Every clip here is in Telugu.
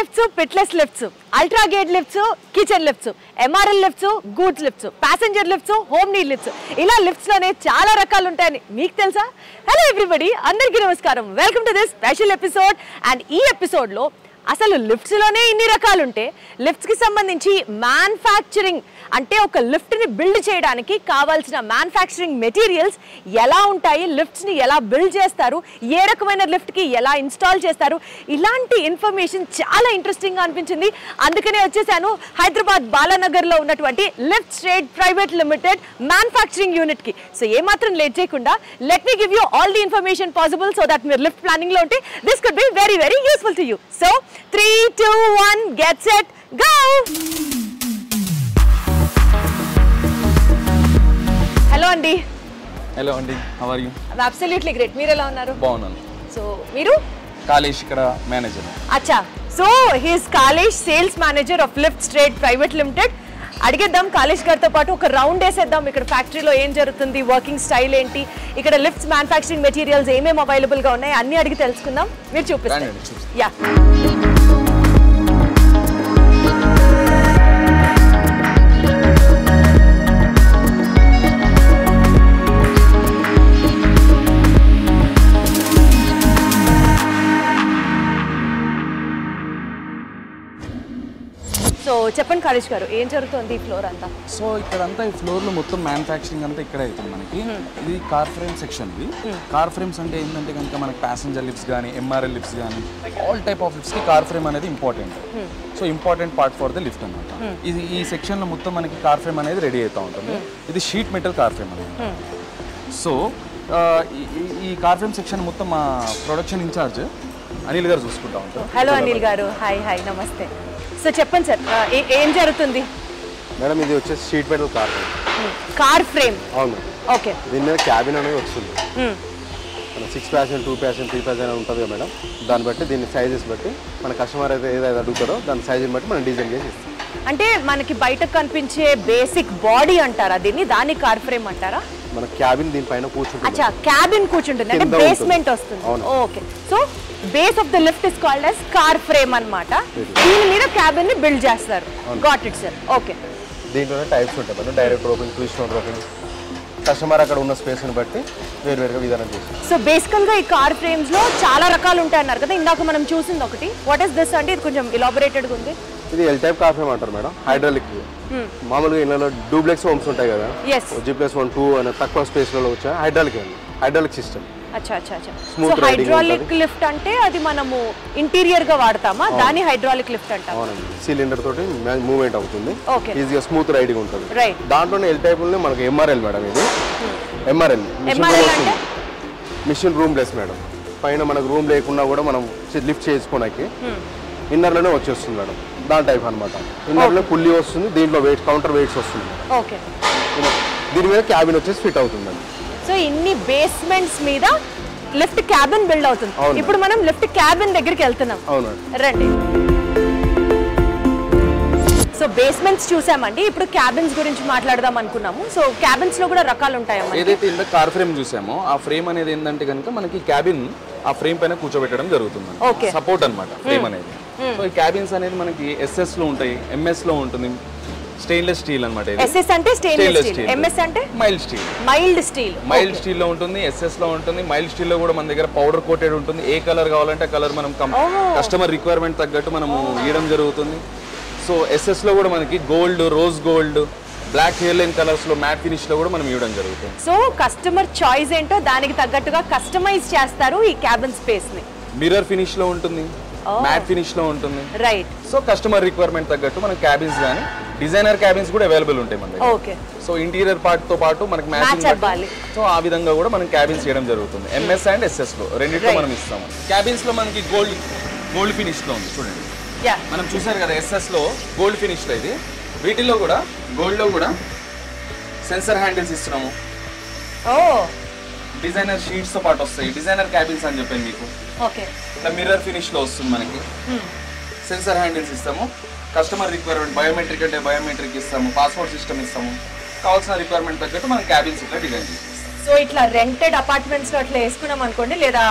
lifts, pitless lifts, ultra gate lifts, kitchen lifts, MRL lifts, goods lifts, passenger lifts, home need lifts. ఇలా లిఫ్ట్స్ లోనే చాలా రకాలు ఉంటాయని మీకు తెలుసా? హలో ఎవ్రీబడి, అందరికీ నమస్కారం. Welcome to this special episode. And ఈ ఎపిసోడ్ లో అసలు లిఫ్ట్స్ లోనే ఇన్ని రకాలు ఉంటే లిఫ్ట్స్ కి సంబంధించి మ్యానుఫ్యాక్చరింగ్ అంటే ఒక లిఫ్ట్ ని బిల్డ్ చేయడానికి కావాల్సిన మ్యానుఫ్యాక్చరింగ్ మెటీరియల్స్ ఎలా ఉంటాయి, లిఫ్ట్స్ ని ఎలా బిల్డ్ చేస్తారు, ఏ రకమైన లిఫ్ట్ కి ఎలా ఇన్స్టాల్ చేస్తారు, ఇలాంటి ఇన్ఫర్మేషన్ చాలా ఇంట్రెస్టింగ్ గా అనిపించింది. అందుకనే వచ్చేసాను హైదరాబాద్ బాలానగర్ లో ఉన్నటువంటి lift trade private limited manufacturing unit కి. సో ఏమాత్రం లేట్ చేయకుండా let me give you all the information possible so that మీరు లిఫ్ట్ ప్లానింగ్ లో ఉంటే this could be very very useful to you. So 3, 2, 1 get set go. Hello అండి. హలో అండి, how are you? Absolutely great. మీరు ఎలా ఉన్నారు? బాగున్నాను. సో మీరు? కాలేష్ ఇక్కడ మేనేజర్. అచ్చా, so he's Kalesh sales manager of lift trade private limited. అడిగేద్దాం కాలేష్ గారితో పాటు ఒక రౌండ్ వేసేద్దాం. ఇక్కడ ఫ్యాక్టరీలో ఏం జరుగుతుంది, వర్కింగ్ స్టైల్ ఏంటి, ఇక్కడ లిఫ్ట్స్ మ్యానుఫ్యాక్చరింగ్ మెటీరియల్స్ ఏమేమి అవైలబుల్ గా ఉన్నాయి అన్ని అడిగి తెలుసుకుందాం. మీరు చూపిస్తారు. యా. సో చెప్పండి కాలేష్ గారు, ఏం జరుగుతుంది ఈ ఫ్లోర్ అంతా? సో ఇక్కడంతా ఈ ఫ్లోర్ లో మొత్తం మ్యానుఫ్యాక్చరింగ్ అంతా ఇక్కడే అవుతుంది మనకి. ఇది కార్ ఫ్రేమ్ సెక్షన్. ఇది కార్ ఫ్రేమ్స్ అంటే ఏంటంటే కనుక మనకి ప్యాసింజర్ లిఫ్ట్స్ కానీ ఎంఆర్ఎల్ లిఫ్ట్స్ కానీ ఆల్ టైప్ ఆఫ్ లిఫ్ట్స్ కి కార్ ఫ్రేమ్ అనేది important. So important part for the lift అనమాట. ఇది ఈ సెక్షన్ లో మొత్తం మనకి కార్ ఫ్రేమ్ అనేది రెడీ అవుతూ ఉంటుంది. ఇది షీట్ మెటల్ కార్ ఫ్రేమ్ అనమాట. సో ఈ కార్ ఫ్రేమ్ సెక్షన్ మొత్తం మా ప్రొడక్షన్ ఇన్ఛార్జ్ అనిల్ గారు చూసుకుంటా ఉంటారు. హలో అనిల్ గారు. హాయ్ హాయ్, నమస్తే. సో చెప్పండి సార్, ఏం జరుగుతుంది? మేడం ఇది వచ్చేసి sheet metal car frame. Car frame? అవును. ఓకే. దీని మీద క్యాబిన్ అనేది వస్తుంది. మన 6 ప్యాసెంజర్ 2 ప్యాసెంజర్ 3 ప్యాసెంజర్ ఉంటుంది కదా మేడం. దాన్ని బట్టి దీన్ని సైజెస్ బట్టి మన కస్టమర్ అయితే ఏదైతే అడుగుతారో దాని సైజుని బట్టి మనం డిజైన్ చేసి ఇస్తాం. అంటే మనకి బయట కనిపించే బేసిక్ బాడీ అంటారా దీన్ని, దాన్ని కార్ ఫ్రేమ్ అంటారా? మన క్యాబిన్ దీనిపైన కూర్చుంటుంది. అచ్చా, క్యాబిన్ కూర్చుంటుంది అంటే బేస్మెంట్ వస్తుంది. Okay. So base of the lift is called as car frame అన్నమాట. దీని మీద క్యాబిన్ ని బిల్డ్ చేస్తారు. Got it sir. ఓకే. దీంట్లోనే టైప్స్ ఉంటాయి madam. Direct open, twist open. Customer అక్కడ ఉన్న స్పేస్ ని బట్టి వేరువేరుగా విధానం చేస్తారు. సో బేసికల్ గా ఈ కార్ ఫ్రేమ్స్ లో చాలా రకాలు ఉంటాయి అన్నారు కదా, ఇందాక మనం చూసింది ఒకటి. వాట్ ఇస్ దిస్ అంటే? ఇది కొంచెం ఎలాబొరేటెడ్ గా ఉంది. ఇది ఎల్ టైప్ కార్ ఫ్రేమ్ అంటారు మేడం. హైడ్రాలిక్. మామూలుగా ఇళ్ళలో డూప్లెక్స్ హోమ్స్ ఉంటాయి కదా, G+1 2 అనే తక్కువ స్పేస్ లో వచ్చా హైడ్రాలిక్ సిస్టమ్. అచ్చా అచ్చా అచ్చా. సో హైడ్రాలిక్ లిఫ్ట్ అంటే అది మనము ఇంటీరియర్ గా వాడతామా, దాని హైడ్రాలిక్ లిఫ్ట్ అంటాం. అవునండి. సిలిండర్ తోటి మూవ్మెంట్ అవుతుంది, ఈజీగా స్మూత్ రైడింగ్ ఉంటుంది. దాంట్లోనే ఎల్ టైప్ మనకి ఎంఆర్ఎల్ మేడం. ఇది MRL machine room less madam. పైన మనకు రూమ్ లేకుండా కూడా మనం లిఫ్ట్ చేసుకోవడానికి ఇన్నర్ లోనే వచ్చేస్తుంది మేడం. దాని టైప్ అనమాట. ఇన్నర్ లో పుల్లి వస్తుంది, దీంట్లో వెయిట్ కౌంటర్ వెయిట్స్ వస్తుంది. ఓకే. దీని మీద క్యాబిన్ వచ్చేసి ఫిట్ అవుతుంది మేడం. సో ఇన్ని బేస్మెంట్స్ మీద లిఫ్ట్ క్యాబిన్ బిల్డ్ అవుతుంది. ఇప్పుడు మనం లిఫ్ట్ క్యాబిన్ దగ్గరికి వెళ్తున్నాం. రండి. సో బేస్మెంట్స్ చూసామండి, ఇప్పుడు క్యాబిన్స్ గురించి మాట్లాడదాం అనుకున్నాము. సో క్యాబిన్స్ లో కూడా రకాలు ఉంటాయమ్మా. ఏదైతే ఇంత కార్ ఫ్రేమ్ చూసామో ఆ ఫ్రేమ్ అనేది ఏంటంటే కనుక మనకి క్యాబిన్ ఆ ఫ్రేమ్ పైన కూర్చోబెట్టడం జరుగుతుంది. సపోర్ట్ అనమాట ఫ్రేమ్ అనేది. సో ఈ క్యాబిన్స్ అనేది మనకి SS లో ఉంటాయి, MS లో ఉంటుంది. స్టెయిన్లెస్ స్టీల్ అన్నమాట. SS అంటే స్టెయిన్లెస్ స్టీల్, MS అంటే మైల్డ్ స్టీల్. మైల్డ్ స్టీల్ లో ఉంటుంది, SS లో ఉంటుంది. మైల్డ్ స్టీల్ లో కూడా మన దగ్గర పౌడర్ కోటెడ్ ఉంటుంది. ఏ కలర్ కావాలంటే ఆ కలర్ మనం కస్టమర్ రిక్వైర్మెంట్ తగ్గట్టు మనము ఇవ్వడం జరుగుతుంది. సో SS లో కూడా మనకి gold, rose gold, black hairline colours లో మ్యాట్ ఫినిష్ లో కూడా మనం ఇవ్వడం జరుగుతుంది. సో కస్టమర్ చాయిస్ ఏంటో దానికి తగ్గట్టుగా కస్టమైజ్ చేస్తారు ఈ క్యాబిన్ స్పేస్ ని. మిర్రర్ ఫినిష్ లో ఉంటుంది, మ్యాట్ ఫినిష్ లో ఉంటుంది. రైట్. సో కస్టమర్ రిక్వైర్మెంట్ తగ్గట్టు మన క్యాబిన్స్ గానీ డిజైనర్ క్యాబిన్స్ కూడా అవైలబుల్ ఉంటాయి మన దగ్గర. ఓకే. సో ఇంటీరియర్ పార్ట్ తో పాటు మనకి మ్యాచింగ్ అవ్వాలి. సో ఆ విధంగా కూడా మనం క్యాబిన్స్ చేయడం జరుగుతుంది. MS అండ్ SS లో రెండిట్లో మనం ఇస్తాము. క్యాబిన్స్ లో మనకి గోల్డ్ ఫినిష్ లో ఉంది చూడండి. మనం చూసారు కదా SS లో గోల్డ్ ఫినిష్ లో. ఇది వీటిల్లో కూడా గోల్డ్ లో కూడా సెన్సర్ హ్యాండిల్స్ ఇస్తున్నాము. డిజైనర్ షీట్స్ తో పాటు వస్తాయి. డిజైనర్ క్యాబిన్స్ అని చెప్పాను మీకు. ఓకే. ఇట్లా మిర్రర్ ఫినిష్ లో వస్తుంది మనకి. సెన్సర్ హ్యాండిల్స్ ఇస్తాము. కస్టమర్ రిక్వైర్మెంట్ బయోమెట్రిక్ అంటే బయోమెట్రిక్ ఇస్తాము. పాస్పోర్ట్ సిస్టమ్ ఇస్తాము. కావాల్సిన రిక్వైర్మెంట్ తగ్గట్టు మనం క్యాబిన్స్ ఇట్లా డిజైన్ చేస్తాం. సో ఇట్లా రెంటెడ్ అపార్ట్మెంట్స్ లో అట్లా వేసుకున్నాం అనుకోండి, లేదా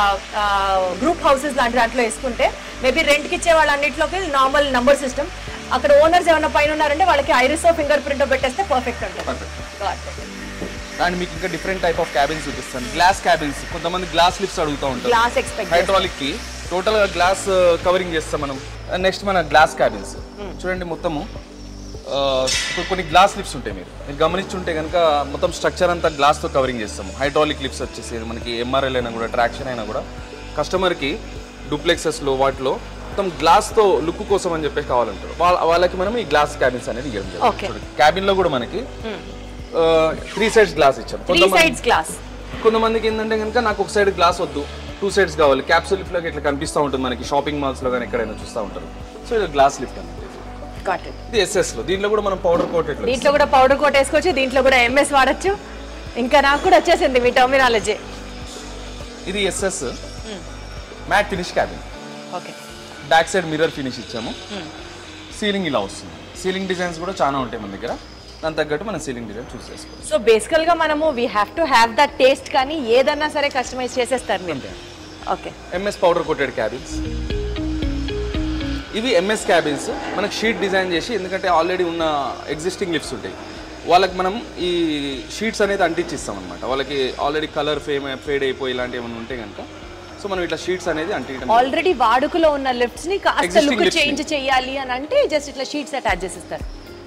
గ్రూప్ హౌసెస్ లాంటి దాంట్లో వేసుకుంటే మేబీ రెంట్కి ఇచ్చే వాళ్ళన్నింటిలోకి నార్మల్ నంబర్ సిస్టమ్, అక్కడ ఓనర్స్ ఏమైనా పైన ఉన్నారంటే వాళ్ళకి ఐరిస్ ఫింగర్ ప్రింట్ పెట్టేస్తే పర్ఫెక్ట్ ఉంటుంది. అండ్ మీకు ఇంకా డిఫరెంట్ టైప్ ఆఫ్ క్యాబిన్స్ చూపిస్తాను. గ్లాస్ క్యాబిన్స్, కొంతమంది గ్లాస్ లిఫ్ట్స్ అడుగుతూ ఉంటారు. గ్లాస్ ఎక్స్పెక్ట్ హైడ్రాలిక్ కి టోటల్ గా గ్లాస్ కవరింగ్ చేస్తాం మనం. నెక్స్ట్ మన గ్లాస్ క్యాబిన్స్ చూడండి, మొత్తము కొన్ని గ్లాస్ లిఫ్ట్స్ ఉంటాయి. మీరు గమనించుంటే కనుక మొత్తం స్ట్రక్చర్ అంతా గ్లాస్తో కవరింగ్ చేస్తాము. హైడ్రాలిక్ లిఫ్ట్స్ వచ్చేసి మనకి ఎంఆర్ఎల్ అయినా కూడా, ట్రాక్షన్ అయినా కూడా కస్టమర్కి డూప్లెక్సెస్లో వాటిలో మొత్తం గ్లాస్తో లుక్ కోసం అని చెప్పేసి కావాలంటారు. వాళ్ళకి మనం ఈ గ్లాస్ క్యాబిన్స్ అనేది ఇవ్వడం జరుగుతుంది. క్యాబిన్లో కూడా మనకి 3 sides గ్లాస్ ఇచ్చాం. కొంతమందికి ఏంటంటే కనుక నాకు ఒక సైడ్ గ్లాస్ వద్దు, 2 sides కావాలి. క్యాప్సూల్ లిఫ్ట్ లోకి ఇట్లా కనిపిస్తూ ఉంటుంది మనకి షాపింగ్ మాల్స్ లో కానీ ఎక్కడైనా చూస్తూ ఉంటారు. సో ఇది గ్లాస్ లిఫ్ట్ అనేది. ఇది ఎస్ఎస్ లో, దీంట్లో కూడా మనం పౌడర్ కోట్, దీంట్లో కూడా పౌడర్ కోట్ వేసుకోవచ్చు, దీంట్లో కూడా ఎంఎస్ వాడచ్చు. ఇంకా నాకు కూడా వచ్చేసింది మీ టర్మినాలజీ. ఇది SS matte finish cabin. Okay, back side mirror finish ఇచ్చాము. సీలింగ్ ఇలా వస్తుంది. సీలింగ్ డిజైన్స్ కూడా చాలా ఉంటాయి మన దగ్గర, దాని తగ్గట్టు మనం సీలింగ్ డిజైన్ చూస్ చేసుకోవాలి. సో బేసికల్ గా మనము we have to have that taste, కానీ ఏదన్నా సరే కస్టమైజ్ చేసేస్తారు మీరు. Okay, MS powder coated cabins. ఇవి ఎంఎస్ క్యాబిన్స్ మనకు షీట్ డిజైన్ చేసి, ఎందుకంటే ఆల్రెడీ ఉన్న ఎగ్జిస్టింగ్ లిఫ్ట్స్ ఉంటాయి వాళ్ళకి మనం ఈ షీట్స్ అనేది అంటించిస్తాం అనమాట. వాళ్ళకి ఆల్రెడీ కలర్ ఫేడ్ అయిపోయి ఇలాంటి ఏమైనా ఉంటే కనుక సో మనం ఇట్లా షీట్స్ అనేది అంటించడం. ఆల్రెడీ వాడుకలో ఉన్న లిఫ్ట్స్ ని కాస్త లుక్ చేంజ్ చేయాలి అని అంటే జస్ట్ ఇట్లా షీట్స్ అటాచ్ చేసిస్తారు.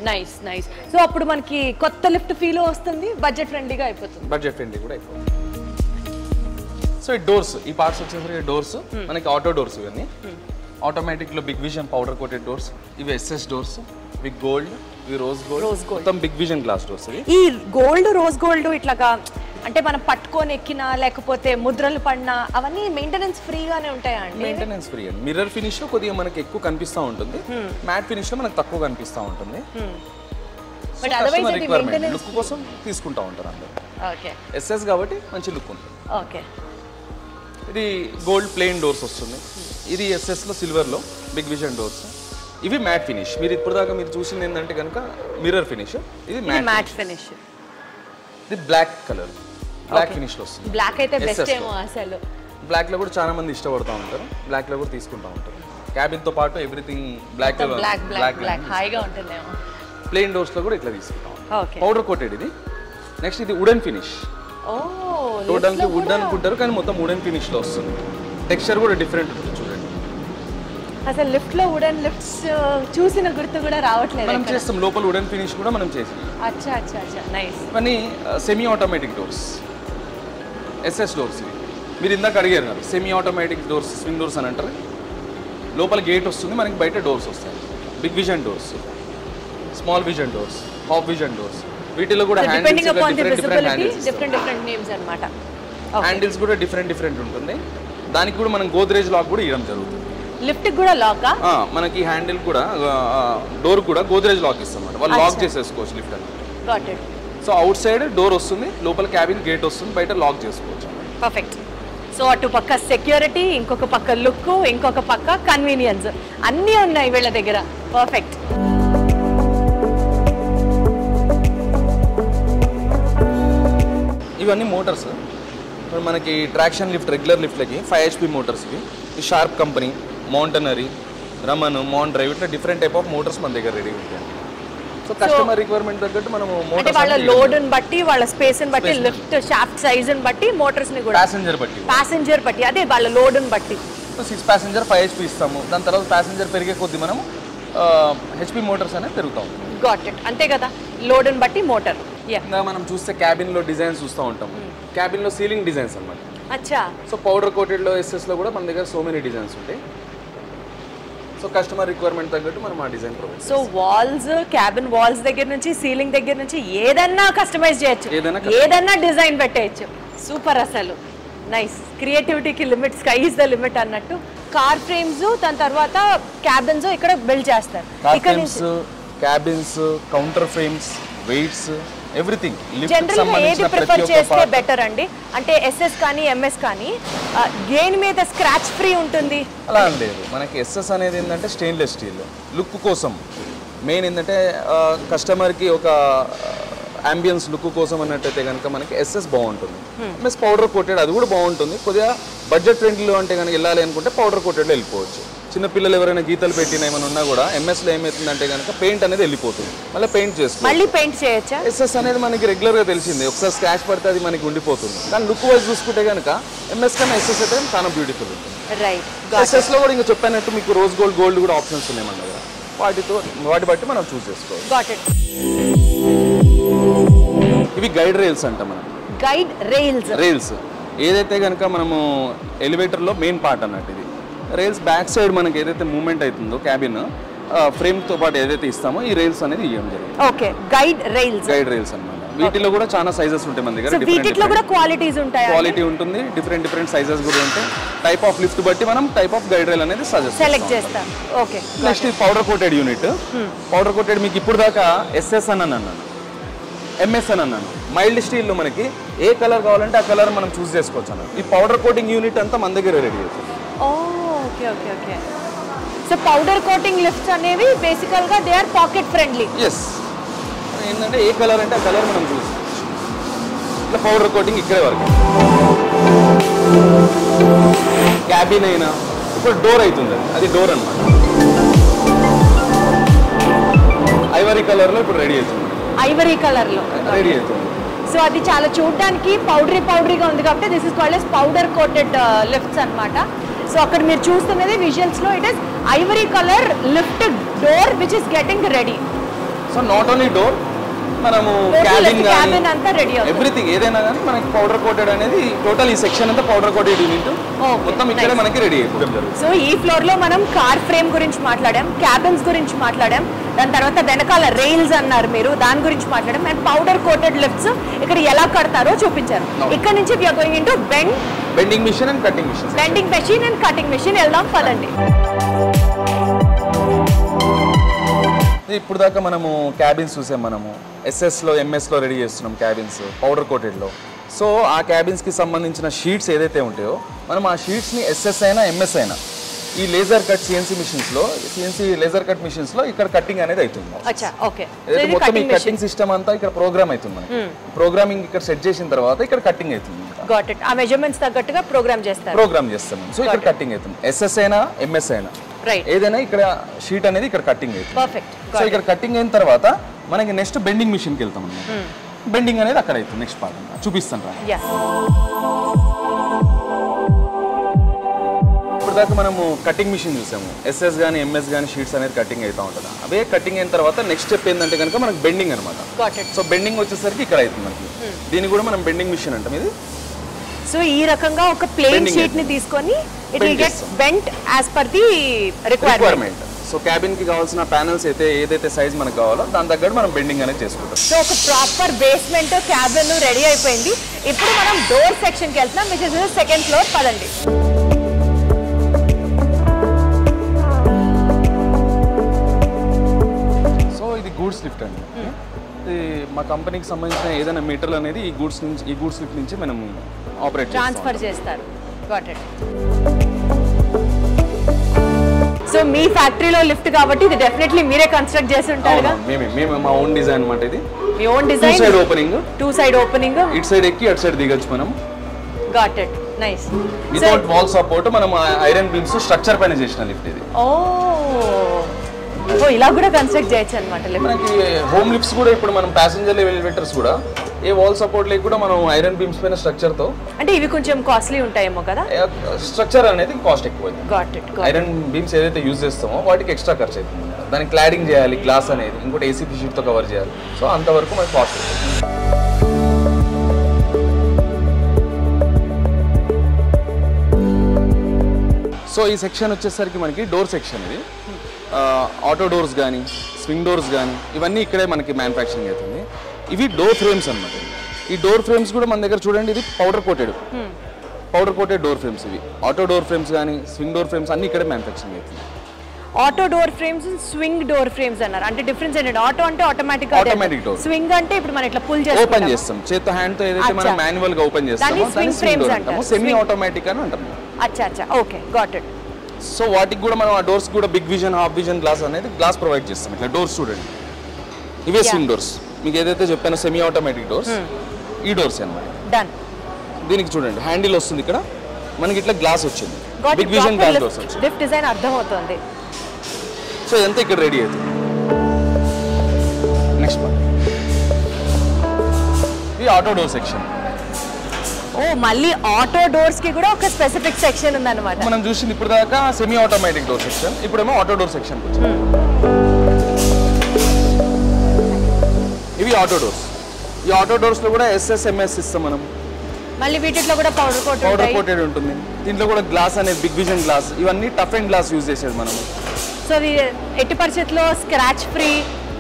Nice nice. సో అప్పుడు మనకి కొత్త లిఫ్ట్ ఫీల్ వస్తుంది, బడ్జెట్ ఫ్రెండ్లీగా అయిపోతుంది. బడ్జెట్ ఫ్రెండ్లీ కూడా అయిపోతుంది. సో ఈ డోర్స్, ఈ పార్ట్స్ వచ్చేసరికి డోర్స్ మనకి ఆటో డోర్స్. ఇవన్నీ ఆటోమేటిక్ లో big vision powder coated doors. ఇవి ఎస్ఎస్ డోర్స్, ఇవి గోల్డ్, ఇవి రోజ్ గోల్డ్, మొత్తం బిగ్ విజన్ గ్లాస్ డోర్స్. ఈ గోల్డ్ రోజ్ గోల్డ్ ఇట్లాగా అంటే మనం పట్టుకొని ఎక్కినా లేకపోతే ముద్రలు పడినా అవన్నీ మెయింటెనెన్స్ ఫ్రీగానే ఉంటాయా అండి? మెయింటెనెన్స్ ఫ్రీ అండి. మిర్రర్ ఫినిష్ లో కొద్దిగా మనకి ఎక్కువ కనిపిస్తూ ఉంటుంది, మ్యాట్ ఫినిష్ లో మనకు తక్కువ కనిపిస్తూ ఉంటుంది. బట్ అదర్వైజ్ ఇది మెయింటెనెన్స్ లుక్ కోసం తీసుకుంటా ఉంటారు అందరూ. ఓకే, ఎస్ఎస్ కాబట్టి మంచి లుక్ ఉంటుంది. ఓకే, ఇది గోల్డ్ ప్లెయిన్ డోర్స్ వస్తుంది. ఇది ఎస్ఎస్ లో సిల్వర్ లో బిగ్ విజన్ డోర్స్. ఇవి మ్యాట్ ఫినిష్. మీరు ఇప్పుడు దాకా మీరు చూసింది ఏంటంటే కనుక మిర్రర్ ఫినిష్, ఇది మ్యాట్ ఫినిష్. ఇది బ్లాక్ కలర్, బ్లాక్ ఫినిష్ లో వస్తుంది. బ్లాక్ అయితే బెస్ట్ ఏమో అసలు. బ్లాక్ లో కూడా చాలా మంది ఇష్టపడుతూ ఉంటారు, బ్లాక్ లో కూడా తీసుకుంటా ఉంటారు. క్యాబిన్ తో పాటు ఎవ్రీథింగ్ బ్లాక్ బ్లాక్ హాయిగా ఉంటుందేమో. ప్లెయిన్ డోర్స్ లో కూడా ఇట్లా తీసుకుంటాం. ఓకే, పౌడర్ కోటెడ్ ఇది. నెక్స్ట్ ఇది వుడెన్ ఫినిష్. ఓ, చూడడానికి వుడ్ అనుకుంటారు కానీ మొత్తం వుడెన్ ఫినిష్ లో వస్తుంది. టెక్స్చర్ కూడా డిఫరెంట్ ఉంటుంది చూడండి. అసలు లిఫ్ట్ లో వుడెన్ లిఫ్ట్స్ చూసిన గుర్తు కూడా రావట్లేదు. మనం చేస్తాం లోపల వుడెన్ ఫినిష్ కూడా మనం చేసాం. అచ్చా అచ్చా అచ్చా, నైస్. కానీ semi automatic doors, SS doors. మీరు ఇందాక అడిగారు కదా semi automatic doors, swing doors అని అంటారు. లోపల గేట్ వస్తుంది, మనకి బయట డోర్స్ వస్తాయి. Big vision doors, small vision doors, half vision doors. వీటిలో కూడా హ్యాండిల్స్ కూడా డిఫరెంట్ ఉంటుంది. దానికి కూడా మనం గోద్రేజ్ లాక్ కూడా ఇవ్వడం జరుగుతుంది. లిఫ్ట్ కూడా లాక్, మనకి హ్యాండిల్ కూడా డోర్ కూడా గోద్రేజ్ లాక్ ఇస్తాం అన్నమాట. వాళ్ళు లాక్ చేసేసుకోవచ్చు లిఫ్ట్ అని. సో అవుట్ సైడ్ డోర్ వస్తుంది, లోపల క్యాబిన్ గేట్ వస్తుంది, బయట లాక్ చేసుకోవచ్చు. పర్ఫెక్ట్. సో అటు పక్క సెక్యూరిటీ, ఇంకొక పక్క లుక్, ఇంకొక పక్క కన్వీనియన్స్, అన్నీ ఉన్నాయి వీళ్ళ దగ్గర. పర్ఫెక్ట్. ఇవన్నీ మోటార్స్. మనకి ట్రాక్షన్ లిఫ్ట్, రెగ్యులర్ లిఫ్ట్లకి 5 HP మోటార్స్. ఇవి షార్ప్ కంపెనీ, మౌంటనరీ, రమన్, మౌంట్ డ్రైవ్, ఇట్లా డిఫరెంట్ టైప్ ఆఫ్ మోటార్స్ మన దగ్గర రెడీ ఉంటాయి. సో కస్టమర్ రిక్వైర్మెంట్ తగ్గట్టు మనం మోటార్స్, వాళ్ళ లోడ్ ని బట్టి, వాళ్ళ స్పేస్ ని బట్టి, లిఫ్ట్ షాఫ్ట్ సైజ్ ని బట్టి, మోటార్స్ ని కూడా ప్యాసింజర్ బట్టి, అదే వాళ్ళ లోడ్ ని బట్టి. 6 passenger 5 HP ఇస్తాము. దాని తర్వాత ప్యాసింజర్ పెరిగే కొద్ది మనం HP మోటార్స్ అనేది పెరుగుతాం. Got it. అంతే కదా, లోడ్ ని బట్టి మోటార్. మనం చూస్తే క్యాబిన్ లో డిజైన్స్ చూస్తూ ఉంటాం. క్యాబిన్ లో సీలింగ్ డిజైన్స్ అన్నమాట. అచ్చా. సో పౌడర్ కోటెడ్ లో ఎస్ఎస్ లో కూడా మన దగ్గర సో మెనీ డిజైన్స్ ఉంటాయి. సో కస్టమర్ రిక్వైర్మెంట్ తగ్గట్టు మనం ఆ design provide. So walls, cabin walls దగ్గర నుంచి సీలింగ్ దగ్గర నుంచి ఏదన్నా కస్టమైజ్ చేయొచ్చు, ఏదన్నా డిజైన్ పెట్టేయచ్చు. సూపర్ అసలు. నైస్. క్రియేటివిటీకి limit, sky is the limit అన్నట్టు. కార్ ఫ్రేమ్స్, దాని తర్వాత క్యాబిన్స్ ఇక్కడ బిల్డ్ చేస్తారు. Cabins, counter frames, weights, everything. General గా ఏది ప్రిఫర్ చేస్తే బెటర్ అండి? అంటే ఎస్ఎస్ కానీ ఎంఎస్ కానీ దేని మీద స్క్రాచ్ ఫ్రీ ఉంటుంది? అలా లేదు. మనకి ఎస్ఎస్ అనేది ఏంటంటే స్టెయిన్లెస్ స్టీల్, లుక్ కోసం మెయిన్ ఏంటంటే కస్టమర్కి ఒక అంబియన్స్ లుక్ కోసం అన్నట్టయితే కనుక మనకి ఎస్ఎస్ బాగుంటుంది. ఎంఎస్ పౌడర్ కోటెడ్ అది కూడా బాగుంటుంది. కొద్దిగా బడ్జెట్ ఫ్రెండ్లీలో అంటే కనుక వెళ్ళాలి అనుకుంటే పౌడర్ కోటెడ్లో వెళ్ళిపోవచ్చు. చిన్న పిల్లలు ఎవరైనా గీతలు పెట్టిన ఏమైనా ఉన్నా కూడా ఎంఎస్లో ఏమవుతుందంటే కనుక పెయింట్ అనేది వెళ్ళిపోతుంది, మళ్ళీ పెయింట్ చేసుకోవాలి. మళ్ళీ పెయింట్ చేయొచ్చా? ఎస్ఎస్ అనేది మనకి రెగ్యులర్గా తెలిసింది, ఒకసారి స్క్రాచ్ పడితే అది మనకి ఉండిపోతుంది. కానీ లుక్ వైజ్ చూసుకుంటే కనుక ఎంఎస్ కన్నా ఎస్ఎస్ అయితే చాలా బ్యూటిఫుల్ ఉంటుంది. ఎస్ఎస్లో కూడా ఇంకా చెప్పినట్టు మీకు రోజ్ గోల్డ్ కూడా ఆప్షన్స్ ఉన్నాయి మన దగ్గర. వాటి బట్టి మనం చూస్ చేసుకోవాలి. ఇవి గైడ్ రైల్స్ అంట మనం. గైడ్ రైల్స్ ఏదైతే కనుక మనము ఎలివేటర్లో మెయిన్ పార్ట్ అన్నట్టు ఇది. రైల్స్ బ్యాక్ సైడ్ మనకి ఏదైతే మూవ్మెంట్ అవుతుందో క్యాబిన్ ఫ్రేమ్తో పాటు ఏదైతే ఇస్తామో ఈ రైల్స్ అనేది ఇవ్వడం జరిగింది. ఓకే, గైడ్ రైల్స్ అన్నమాట. వీటిలో కూడా చాలా సైజెస్ ఉంటాయి మన దగ్గర. వీటిలో కూడా క్వాలిటీస్ ఉంటాయి, క్వాలిటీ ఉంటుంది, డిఫరెంట్ సైజెస్ కూడా ఉంటాయి. టైప్ ఆఫ్ లిఫ్ట్ బట్టి మనం టైప్ ఆఫ్ గైడ్ రైల్ అనేది సెలెక్ట్ చేస్తాం. Okay, next powder coated unit. Powder coated మీకు ఇప్పుడు దాకా ఎస్ఎస్ అని అన్నాను, ఎంఎస్ అని అన్నాను. మైల్డ్ స్టీల్లో మనకి ఏ కలర్ కావాలంటే ఆ కలర్ మనం చూస్ చేసుకోవచ్చు అన్న. ఈ పౌడర్ కోటింగ్ యూనిట్ అంతా మన దగ్గర రెడీ అవుతుంది. Okay. So powder coating lifts అనేవి బేసికల్ గా they are pocket friendly. Yes, ఏంటంటే ఏ కలర్ అంటే ఆ కలర్ మనం చూసుకోవచ్చు. ఇట్లా పౌడర్ కోటింగ్ ఇక్కడే వరకు. క్యాబిన్ అయినా ఇప్పుడు డోర్ అవుతుంది, అది డోర్ అన్నమాట. ఐవరీ కలర్లో ఇప్పుడు రెడీ అవుతుంది. ఐవరీ కలర్లో రెడీ అవుతుంది. సో అది చాలా చూడడానికి పౌడరీగా ఉంది కాబట్టి this is called as powder coated lifts అన్నమాట. సో అక్కడ మీరు చూస్తున్నది విజువల్స్ లో it is ivory colour lift door which is getting ready. So not only door, మనము క్యాబిన్ అంతా రెడీ అవుతుంది. ఎవ్రీథింగ్ ఏదైనా కానీ మనకి పౌడర్ కోటెడ్ అనేది టోటల్ ఈ సెక్షన్ అంతా పౌడర్ కోటెడ్ యూనిట్ మొత్తం ఇక్కడే మనకి రెడీ అయిపోతుంది. సో ఈ ఫ్లోర్ లో మనం కార్ ఫ్రేమ్ గురించి మాట్లాడాం, క్యాబిన్స్ గురించి మాట్లాడాం, దాని తర్వాత వెనకాల రైల్స్ అన్నారు మీరు, దాని గురించి మాట్లాడాం. అండ్ పౌడర్ కోటెడ్ లిఫ్ట్స్ ఇక్కడ ఎలా కడతారో చూపించారు. ఇక్కడ నుంచి we are going into bending machine and cutting machine వెళ్దాం పదండి. ఇప్పుడు దాకా మనము క్యాబిన్స్ చూసాం. మనము ఎస్ఎస్లో ఎంఎస్లో రెడీ చేస్తున్నాం క్యాబిన్స్ పౌడర్ కోటెడ్లో. సో ఆ క్యాబిన్స్కి సంబంధించిన షీట్స్ ఏదైతే ఉంటాయో మనం ఆ షీట్స్ని ఎస్ఎస్ అయినా ఎంఎస్ అయినా ఈ laser cut CNC laser cut మిషన్స్లో ఇక్కడ కట్టింగ్ అనేది అవుతుంది. ఏదైతే మొత్తం ఈ కటింగ్ సిస్టమ్ అంతా ఇక్కడ ప్రోగ్రామ్ అవుతుంది. మనకి ప్రోగ్రామింగ్ ఇక్కడ సెట్ చేసిన తర్వాత ఇక్కడ కటింగ్ అవుతుంది. ఆ మెజర్మెంట్స్ తగ్గట్టుగా ప్రోగ్రామ్ చేస్తాం. సో ఇక్కడ కటింగ్ అవుతుంది. ఎస్ఎస్ అయినా ఎంఎస్ అయినా ఏదైనా ఇక్కడ షీట్ అనేది ఇక్కడ కటింగ్ అవుతుంది. సో ఇక్కడ కటింగ్ అయిన తర్వాత మనకి నెక్స్ట్ బెండింగ్ మిషన్కి వెళ్తాం. బెండింగ్ అనేది అక్కడ అవుతుంది. నెక్స్ట్ పార్ట్ చూపిస్తాను. ఇప్పుడు దాకా మనము కటింగ్ మిషన్ చూసాము. ఎస్ఎస్ కానీ ఎంఎస్ కానీ షీట్స్ అనేది కటింగ్ అవుతూ ఉంటుంది. అవే కటింగ్ అయిన తర్వాత నెక్స్ట్ స్టెప్ ఏంటంటే కనుక మనకి బెండింగ్ అనమాట. సో బెండింగ్ వచ్చేసరికి ఇక్కడ అవుతుంది మనకి. దీన్ని కూడా మనం బెండింగ్ మిషన్ అంటాం ఇది. సో ఈ రకంగా ఒక ప్లేన్ షీట్ ని తీసుకొని it will get bent as per the requirement. So cabin కి కావాల్సిన ప్యానెల్స్ ఏదైతే సైజ్ మనకు కావాలో దాని తగ్గట్టు మనం బెండింగ్ అనేది చేసుకుంటాం. సో ఒక ప్రాపర్ బేస్మెంట్ క్యాబిన్ రెడీ అయిపోయింది. ఇప్పుడు మనం డోర్ సెక్షన్ కి వెళ్తున్నాం, విచ్ ఇస్ సెకండ్ ఫ్లోర్. పదండి. సో ఇది గూడ్స్ లిఫ్ట్ అండి. మా కంపెనీకి సంబంధించిన ఏదైనా మీటర్లు అనేది ఈ గూడ్స్ లిఫ్ట్ నుంచి మనం ఆపరేట్ ట్రాన్స్ఫర్ చేస్తారు. Got it. సో మీ ఫ్యాక్టరీలో లిఫ్ట్ కాబట్టి ఇది డెఫినెట్లీ మీరే కన్స్ట్రక్ట్ చేసి ఉంటారుగా? మేము మా ఓన్ డిజైన్ అన్నమాట. ఇది మీ own design. Two side opening ఇటు సైడ్ ఎక్కి అటు సైడ్ దిగొచ్చు మనం. Got it. Nice. Without wall support మనం ఐరన్ బీమ్స్ స్ట్రక్చర్ పైన చేసిన లిఫ్ట్ ఇది. ఓ ఇలా కూడా కన్స్ట్రక్ట్ చేయొచ్చు అన్నమాట. మనకి హోమ్ లిఫ్ట్స్ కూడా ఇప్పుడు మనం ప్యాసింజర్ ఎలివేటర్స్ కూడా ఏ వాల్ సపోర్ట్ లేక కూడా మనం ఐరన్ బీమ్స్ పైన స్ట్రక్చర్ తో, అంటే ఇవి కొంచెం కాస్ట్లీ ఉంటాయేమో కదా, స్ట్రక్చర్ అనేది కాస్ట్ ఎక్కువ. Got it. ఐరన్ బీమ్స్ ఏదైతే యూజ్ చేస్తామో వాటికి ఎక్స్ట్రా ఖర్చు అవుతుంది. దానికి క్లాడింగ్ చేయాలి, గ్లాస్ అనేది, ఇంకోటి ఏసీపీ షీట్ తో కవర్ చేయాలి. సో అంతవరకు మనకి కాస్ట్ అవుతుంది. సో ఈ సెక్షన్ వచ్చేసరికి మనకి డోర్ సెక్షన్. ఇది ఆటో డోర్స్ కానీ స్వింగ్ డోర్స్ కానీ ఇవన్నీ ఇక్కడే మనకి మ్యానుఫ్యాక్చరింగ్ అవుతుంది. ఇవి డోర్ ఫ్రేమ్స్ అన్నమాట. ఈ డోర్ ఫ్రేమ్స్ కూడా మన దగ్గర చూడండి, ఇది పౌడర్ కోటెడ్ డోర్ ఫ్రేమ్స్. ఇవి ఆటో డోర్ ఫ్రేమ్స్ కానీ స్వింగ్ డోర్ ఫ్రేమ్స్ అన్ని ఇక్కడే మ్యానుఫ్యాక్చరింగ్ అవుతుంది. Auto door frames, swing door frames అన్నారు. అంటే డిఫరెన్స్ ఏంటంటే ఆటో అంటే ఆటోమేటిక్ డోర్, స్వింగ్ అంటే ఇప్పుడు మనం ఇట్లా పుల్ చేస్తాం, ఓపెన్ చేస్తాం చేత్తో, హ్యాండ్ తో ఏదైతే మనం మాన్యువల్ గా ఓపెన్ చేస్తామో దాన్ని స్వింగ్ డోర్ అంటాము. సెమీ ఆటోమేటిక్ అని అంటాము. అచ్చా ఓకే, గాట్ ఇట్. సో వాటికి కూడా మనం ఆ డోర్స్ కూడా big vision, half vision glass అనేది గ్లాస్ ప్రొవైడ్ చేస్తాం. ఇట్లా డోర్స్ చూడండి, ఇవే స్వింగ్ డోర్స్. మీకు ఏదైతే చెప్పానో సెమీ ఆటోమేటిక్ డోర్స్, ఈ డోర్స్ అన్నమాట. డన్. దీనికి చూడండి హ్యాండిల్ వస్తుంది, ఇక్కడ మనకి ఇట్లా గ్లాస్ వచ్చింది, బిగ్ విజన్ గ్లాస్ డోర్స్ వచ్చింది. లిఫ్ట్ డిజైన్ అర్థమవుతుంది. సో ఇదంతా ఇక్కడ రెడీ అవుతుంది. నెక్స్ట్ పార్ట్ ఇది ఆటో డోర్ సెక్షన్. ఓ మళ్ళీ ఆటో డోర్స్ కి కూడా ఒక స్పెసిఫిక్ సెక్షన్ ఉందన్నమాట. మనం చూసింది ఇప్పుడు దాకా సెమీ ఆటోమేటిక్ డోర్ సెక్షన్, ఇప్పుడేమో ఆటో డోర్ సెక్షన్ వచ్చింది. ఇవి ఆటో డోర్స్. ఈ ఆటో డోర్స్ లో కూడా SSMS ఇస్తాం మనం. మళ్ళీ వీటిలో కూడా పౌడర్ కోటెడ్ ఉంటుంది. దీంట్లో కూడా గ్లాస్ అనేది బిగ్ విజన్ గ్లాస్, ఇవన్నీ టఫ్ అండ్ గ్లాస్ యూజ్ చేసేది మనం. సో ఎట్టి పరిస్థితుల్లో scratch free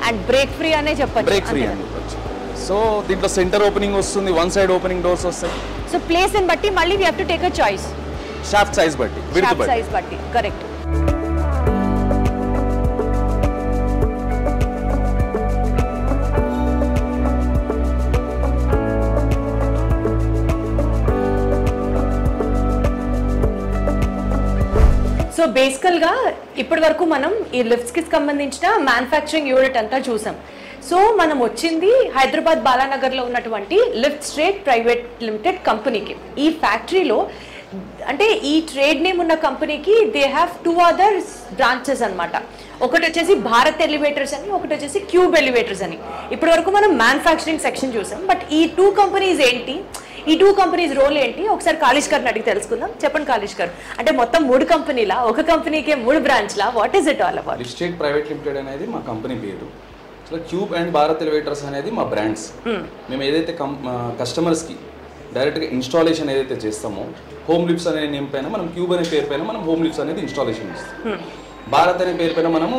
and break free అనే చెప్పొచ్చు. బ్రేక్ ఫ్రీ అని చెప్పొచ్చు. సో దీంట్లో సెంటర్ ఓపెనింగ్ వస్తుంది, వన్ సైడ్ ఓపెనింగ్ డోర్స్ వస్తాయి. సో ప్లేస్ ని బట్టి మళ్ళీ we have to take a choice. Shaft size బట్టి, విడ్త్ బట్టి. సైజ్ బట్టి కరెక్ట్. సో బేసికల్గా ఇప్పటి వరకు మనం ఈ లిఫ్ట్స్కి సంబంధించిన మ్యానుఫ్యాక్చరింగ్ యూనిట్ అంతా చూసాం. సో మనం వచ్చింది హైదరాబాద్ బాలానగర్లో ఉన్నటువంటి లిఫ్ట్ స్ట్రేట్ ప్రైవేట్ లిమిటెడ్ కంపెనీకి. ఈ ఫ్యాక్టరీలో అంటే ఈ ట్రేడ్ నేమ్ ఉన్న కంపెనీకి దే హ్యావ్ 2 అదర్ బ్రాంచెస్ అనమాట. ఒకటి వచ్చేసి భారత్ ఎలివేటర్స్ అని, ఒకటి వచ్చేసి క్యూబ్ ఎలివేటర్స్ అని. ఇప్పటి వరకు మనం మ్యానుఫ్యాక్చరింగ్ సెక్షన్ చూసాం. బట్ ఈ 2 కంపెనీస్ ఏంటి, ఈ 2 కంపెనీస్ రోల్ ఏంటి, ఒకసారి కాళేష్ గారిని అడిగి తెలుసుకుందాం. చెప్పండి కాళేష్ గారు, అంటే మొత్తం 3 కంపెనీలా, ఒక కంపెనీకే 3 బ్రాంచ్లా, what is it all about? Lift straight private limited అనేది మా కంపెనీ పేరు. So cube and Bharat elevators అనేది మా బ్రాండ్స్. మేము ఏదైతే కస్టమర్స్కి డైరెక్ట్గా ఇన్స్టాలేషన్ ఏదైతే చేస్తామో, హోమ్ లిఫ్ట్స్ అనే నేమ్ పైన మనం క్యూబ్ అనే పేరు పైన మనం హోమ్ లిఫ్ట్స్ అనేది ఇన్స్టాలేషన్ ఇస్తాం. భారత్ అనే పేరు పైన మనము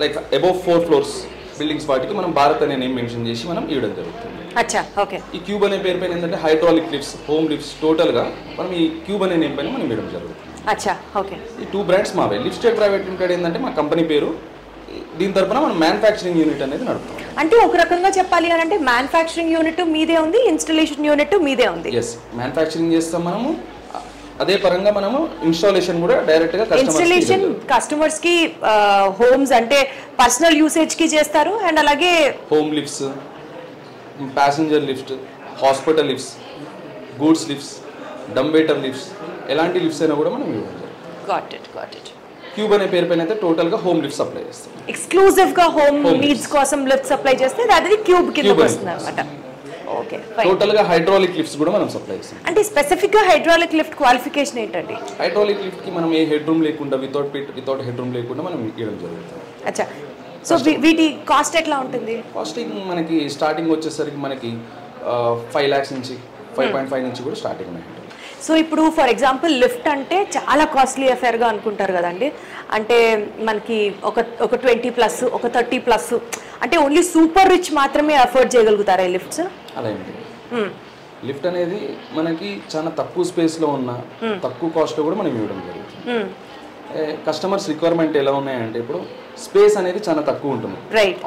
లైక్ అబౌవ్ 4 ఫ్లోర్స్ బిల్డింగ్స్ వాటికి మనం భారత్ అనే నేమ్ మెన్షన్ చేసి మనం ఇవ్వడం జరుగుతుంది. అచ్చా, ఓకే. ఈ క్యూబ్ అనే పేరు పైన ఏంటంటే హైడ్రాలిక్ లిఫ్ట్స్, హోమ్ లిఫ్ట్స్ టోటల్గా మనం ఈ క్యూబ్ అనే నేమ్ పైన మనం ఇవ్వడం జరుగుతుంది. అచ్చా, ఓకే. ఈ 2 బ్రాండ్స్ మావే. లిఫ్ట్ స్ట్రేట్ ప్రైవేట్ లిమిటెడ్ ఏంటంటే మా కంపెనీ పేరు, దీని తరపున మనం మ్యానుఫ్యాక్చరింగ్ యూనిట్ అనేది నడుపుతాం. అంటే ఒక రకంగా చెప్పాలి అని అంటే మ్యానుఫ్యాక్చరింగ్ యూనిట్ మీదే ఉంది, ఇన్స్టాలేషన్ యూనిట్ మీదే ఉంది. ఎస్, మ్యానుఫ్యాక్చరింగ్ చేస్తాం మనము, అదే పరంగా మనము ఇన్స్టాలేషన్ కూడా డైరెక్ట్ గా ఇన్స్టాలేషన్ కస్టమర్స్ కి హోమ్స్ అంటే పర్సనల్ యూసేజ్ కి చేస్తారు. అండ్ అలాగే home lifts, passenger lift, hospital lifts, goods lifts, dumbwaiter lifts, ఎలాంటి లిఫ్ట్స్ అయినా కూడా మనం ఇవ్వడం జరుగుతుంది. Got it, got it. Cube అనే పేరు పైన అయితే టోటల్ గా హోమ్ లిఫ్ట్ సప్లై చేస్తాం. ఎక్స్క్లూజివ్ గా హోమ్ నీడ్స్ కోసం లిఫ్ట్ సప్లై చేస్తే అది క్యూబ్ కిందకి వస్తుంది అన్నమాట. ఓకే, టోటల్ గా హైడ్రాలిక్ లిఫ్ట్స్ కూడా మనం సప్లై చేస్తాం. అంటే స్పెసిఫిక్ గా హైడ్రాలిక్ లిఫ్ట్ క్వాలిఫికేషన్ ఏంటండి? హైడ్రాలిక్ లిఫ్ట్ కి మనం ఏ హెడ్ రూమ్ లేకుండా, వితౌట్ హెడ్ రూమ్ లేకుండా మనం ఇవ్వడం జరుగుతుంది. అచ్చా, సో వీటి కాస్ట్ ఎట్లా ఉంటుంది? కాస్టింగ్ మనకి స్టార్టింగ్ వచ్చేసరికి మనకి 5 lakhs నుంచి 5.5 నుంచి కూడా స్టార్టింగ్ ఉన్నాయి. సో ఇప్పుడు ఫర్ ఎగ్జాంపుల్ లిఫ్ట్ అంటే చాలా కాస్ట్లీ అఫేర్గా అనుకుంటారు కదండి. అంటే మనకి ఒక 20+, ఒక 30+, అంటే ఓన్లీ సూపర్ రిచ్ మాత్రమే అఫోర్డ్ చేయగలుగుతారా ఈ లిఫ్ట్స్? అలా ఏంటి, లిఫ్ట్ అనేది మనకి చాలా తక్కువ స్పేస్లో ఉన్న, తక్కువ కాస్ట్లో కూడా మనం ఇవ్వడం జరుగుతుంది. కస్టమర్స్ రిక్వైర్మెంట్ ఎలా ఉన్నాయంటే, ఇప్పుడు స్పేస్ అనేది చాలా తక్కువ ఉంటుంది.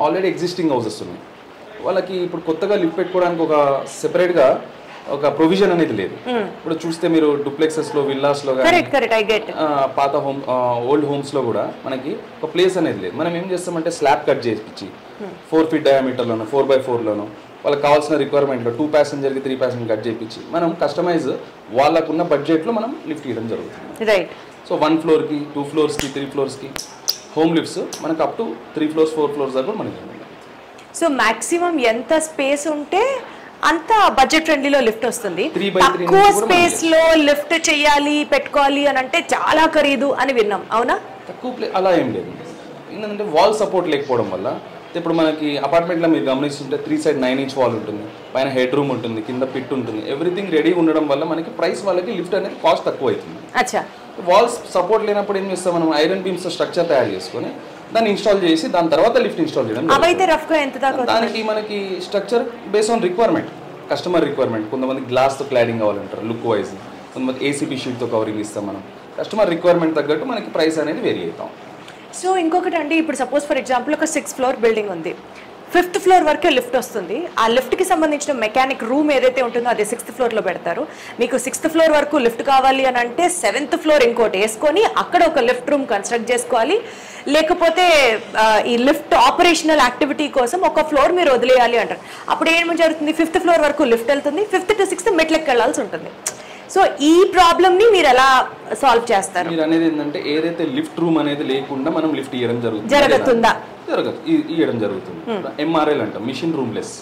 ఆల్రెడీ ఎగ్జిస్టింగ్ హౌసెస్ ఉన్నాయి, వాళ్ళకి ఇప్పుడు కొత్తగా లిఫ్ట్ పెట్టుకోవడానికి ఒక సెపరేట్గా ఒక ప్రొవిజన్ అనేది లేదు. ఇప్పుడు చూస్తే మీరు డూప్లెక్సెస్ లో, విల్లాస్ లో, పాత ఓల్డ్ హోమ్స్ లో కూడా మనకి ఒక ప్లేస్ అనేది లేదు. మనం ఏం చేస్తామంటే స్లాబ్ కట్ చేసి 4 feet డయామీటర్ లోనో 4x4 లోనో వాళ్ళకి కావాల్సిన రిక్వైర్మెంట్ లో 2 passenger కి 3 passenger కట్ చేయించి మనం కస్టమైజ్ వాళ్ళకున్న బడ్జెట్ లో మనం లిఫ్ట్ ఇవ్వడం జరుగుతుంది. సో 1 floor కి, 2 floors కి, 3 floors కి హోమ్ లిఫ్ట్స్ మనకు అప్ టు 3 floors 4 floors దాకా మనకి. సో మాక్సిమం ఎంత స్పేస్ ఉంటే అంత బడ్జెట్ ఫ్రెండ్లీలో లిఫ్ట్ వస్తుంది. తక్కువ స్పేస్ లో లిఫ్ట్ చేయాలి, పెట్టుకోవాలి అని అంటే చాలా ఖరీదు అని విన్నాం, అవునా? తక్కువ అలా ఏం లేదు. ఏంటంటే వాల్ సపోర్ట్ లేకపోవడం వల్ల, ఇప్పుడు మనకి అపార్ట్మెంట్లో మీరు గమనిస్తుంటే 3 side 9-inch వాల్ ఉంటుంది, పైన హెడ్ రూమ్ ఉంటుంది, కింద పిట్ ఉంటుంది, ఎవ్రీథింగ్ రెడీ ఉండడం వల్ల మనకి ప్రైస్ వాళ్ళకి లిఫ్ట్ అనేది కాస్ట్ తక్కువ అవుతుంది. అచ్చా, వాల్స్ సపోర్ట్ లేనప్పుడు ఏం చేస్తాం మనం, ఐరన్ బీమ్స్ స్ట్రక్చర్ తయారు చేసుకొని దాన్ని ఇన్స్టాల్ చేసి దాని తర్వాత లిఫ్ట్ ఇన్స్టాల్ చేయడం. అవైతే రఫ్గా ఎంత దాకా? దానికి మనకి structure base on requirement, customer requirement. కొంతమంది గ్లాస్తో క్లాడింగ్ కావాలంటారు లుక్ వైజ్, కొంతమంది ఏసీబీ షీట్తో కవరింగ్ ఇస్తాం మనం. కస్టమర్ రిక్వైర్మెంట్ తగ్గట్టు మనకి ప్రైస్ అనేది వేరీ అవుతాం. సో ఇంకొకటి అండి, ఇప్పుడు సపోజ్ ఫర్ ఎగ్జాంపుల్ ఒక 6 floor బిల్డింగ్ ఉంది, 5th ఫ్లోర్ వరకే లిఫ్ట్ వస్తుంది. ఆ లిఫ్ట్కి సంబంధించిన మెకానిక్ రూమ్ ఏదైతే ఉంటుందో అదే 6th ఫ్లోర్లో పెడతారు. మీకు 6th ఫ్లోర్ వరకు లిఫ్ట్ కావాలి అని అంటే 7th ఫ్లోర్ ఇంకోటి వేసుకొని అక్కడ ఒక లిఫ్ట్ రూమ్ కన్స్ట్రక్ట్ చేసుకోవాలి. లేకపోతే ఈ లిఫ్ట్ ఆపరేషనల్ యాక్టివిటీ కోసం ఒక ఫ్లోర్ మీరు వదిలేయాలి అంటారు. అప్పుడు ఏం జరుగుతుంది, 5th ఫ్లోర్ వరకు లిఫ్ట్ వెళ్తుంది, 5th to 6th మెట్లెక్కి వెళ్ళాల్సి ఉంటుంది. సో ఈ ప్రాబ్లమ్ని మీరు ఎలా సాల్వ్ చేస్తారు? మీరు అనేది ఏంటంటే ఏదైతే లిఫ్ట్ రూమ్ అనేది లేకుండా మనం లిఫ్ట్ ఇవ్వడం జరుగుతుందా? ఇవ్వడం జరుగుతుంది. ఎంఆర్ఎల్ అంటాం, మిషన్ రూమ్ లెస్.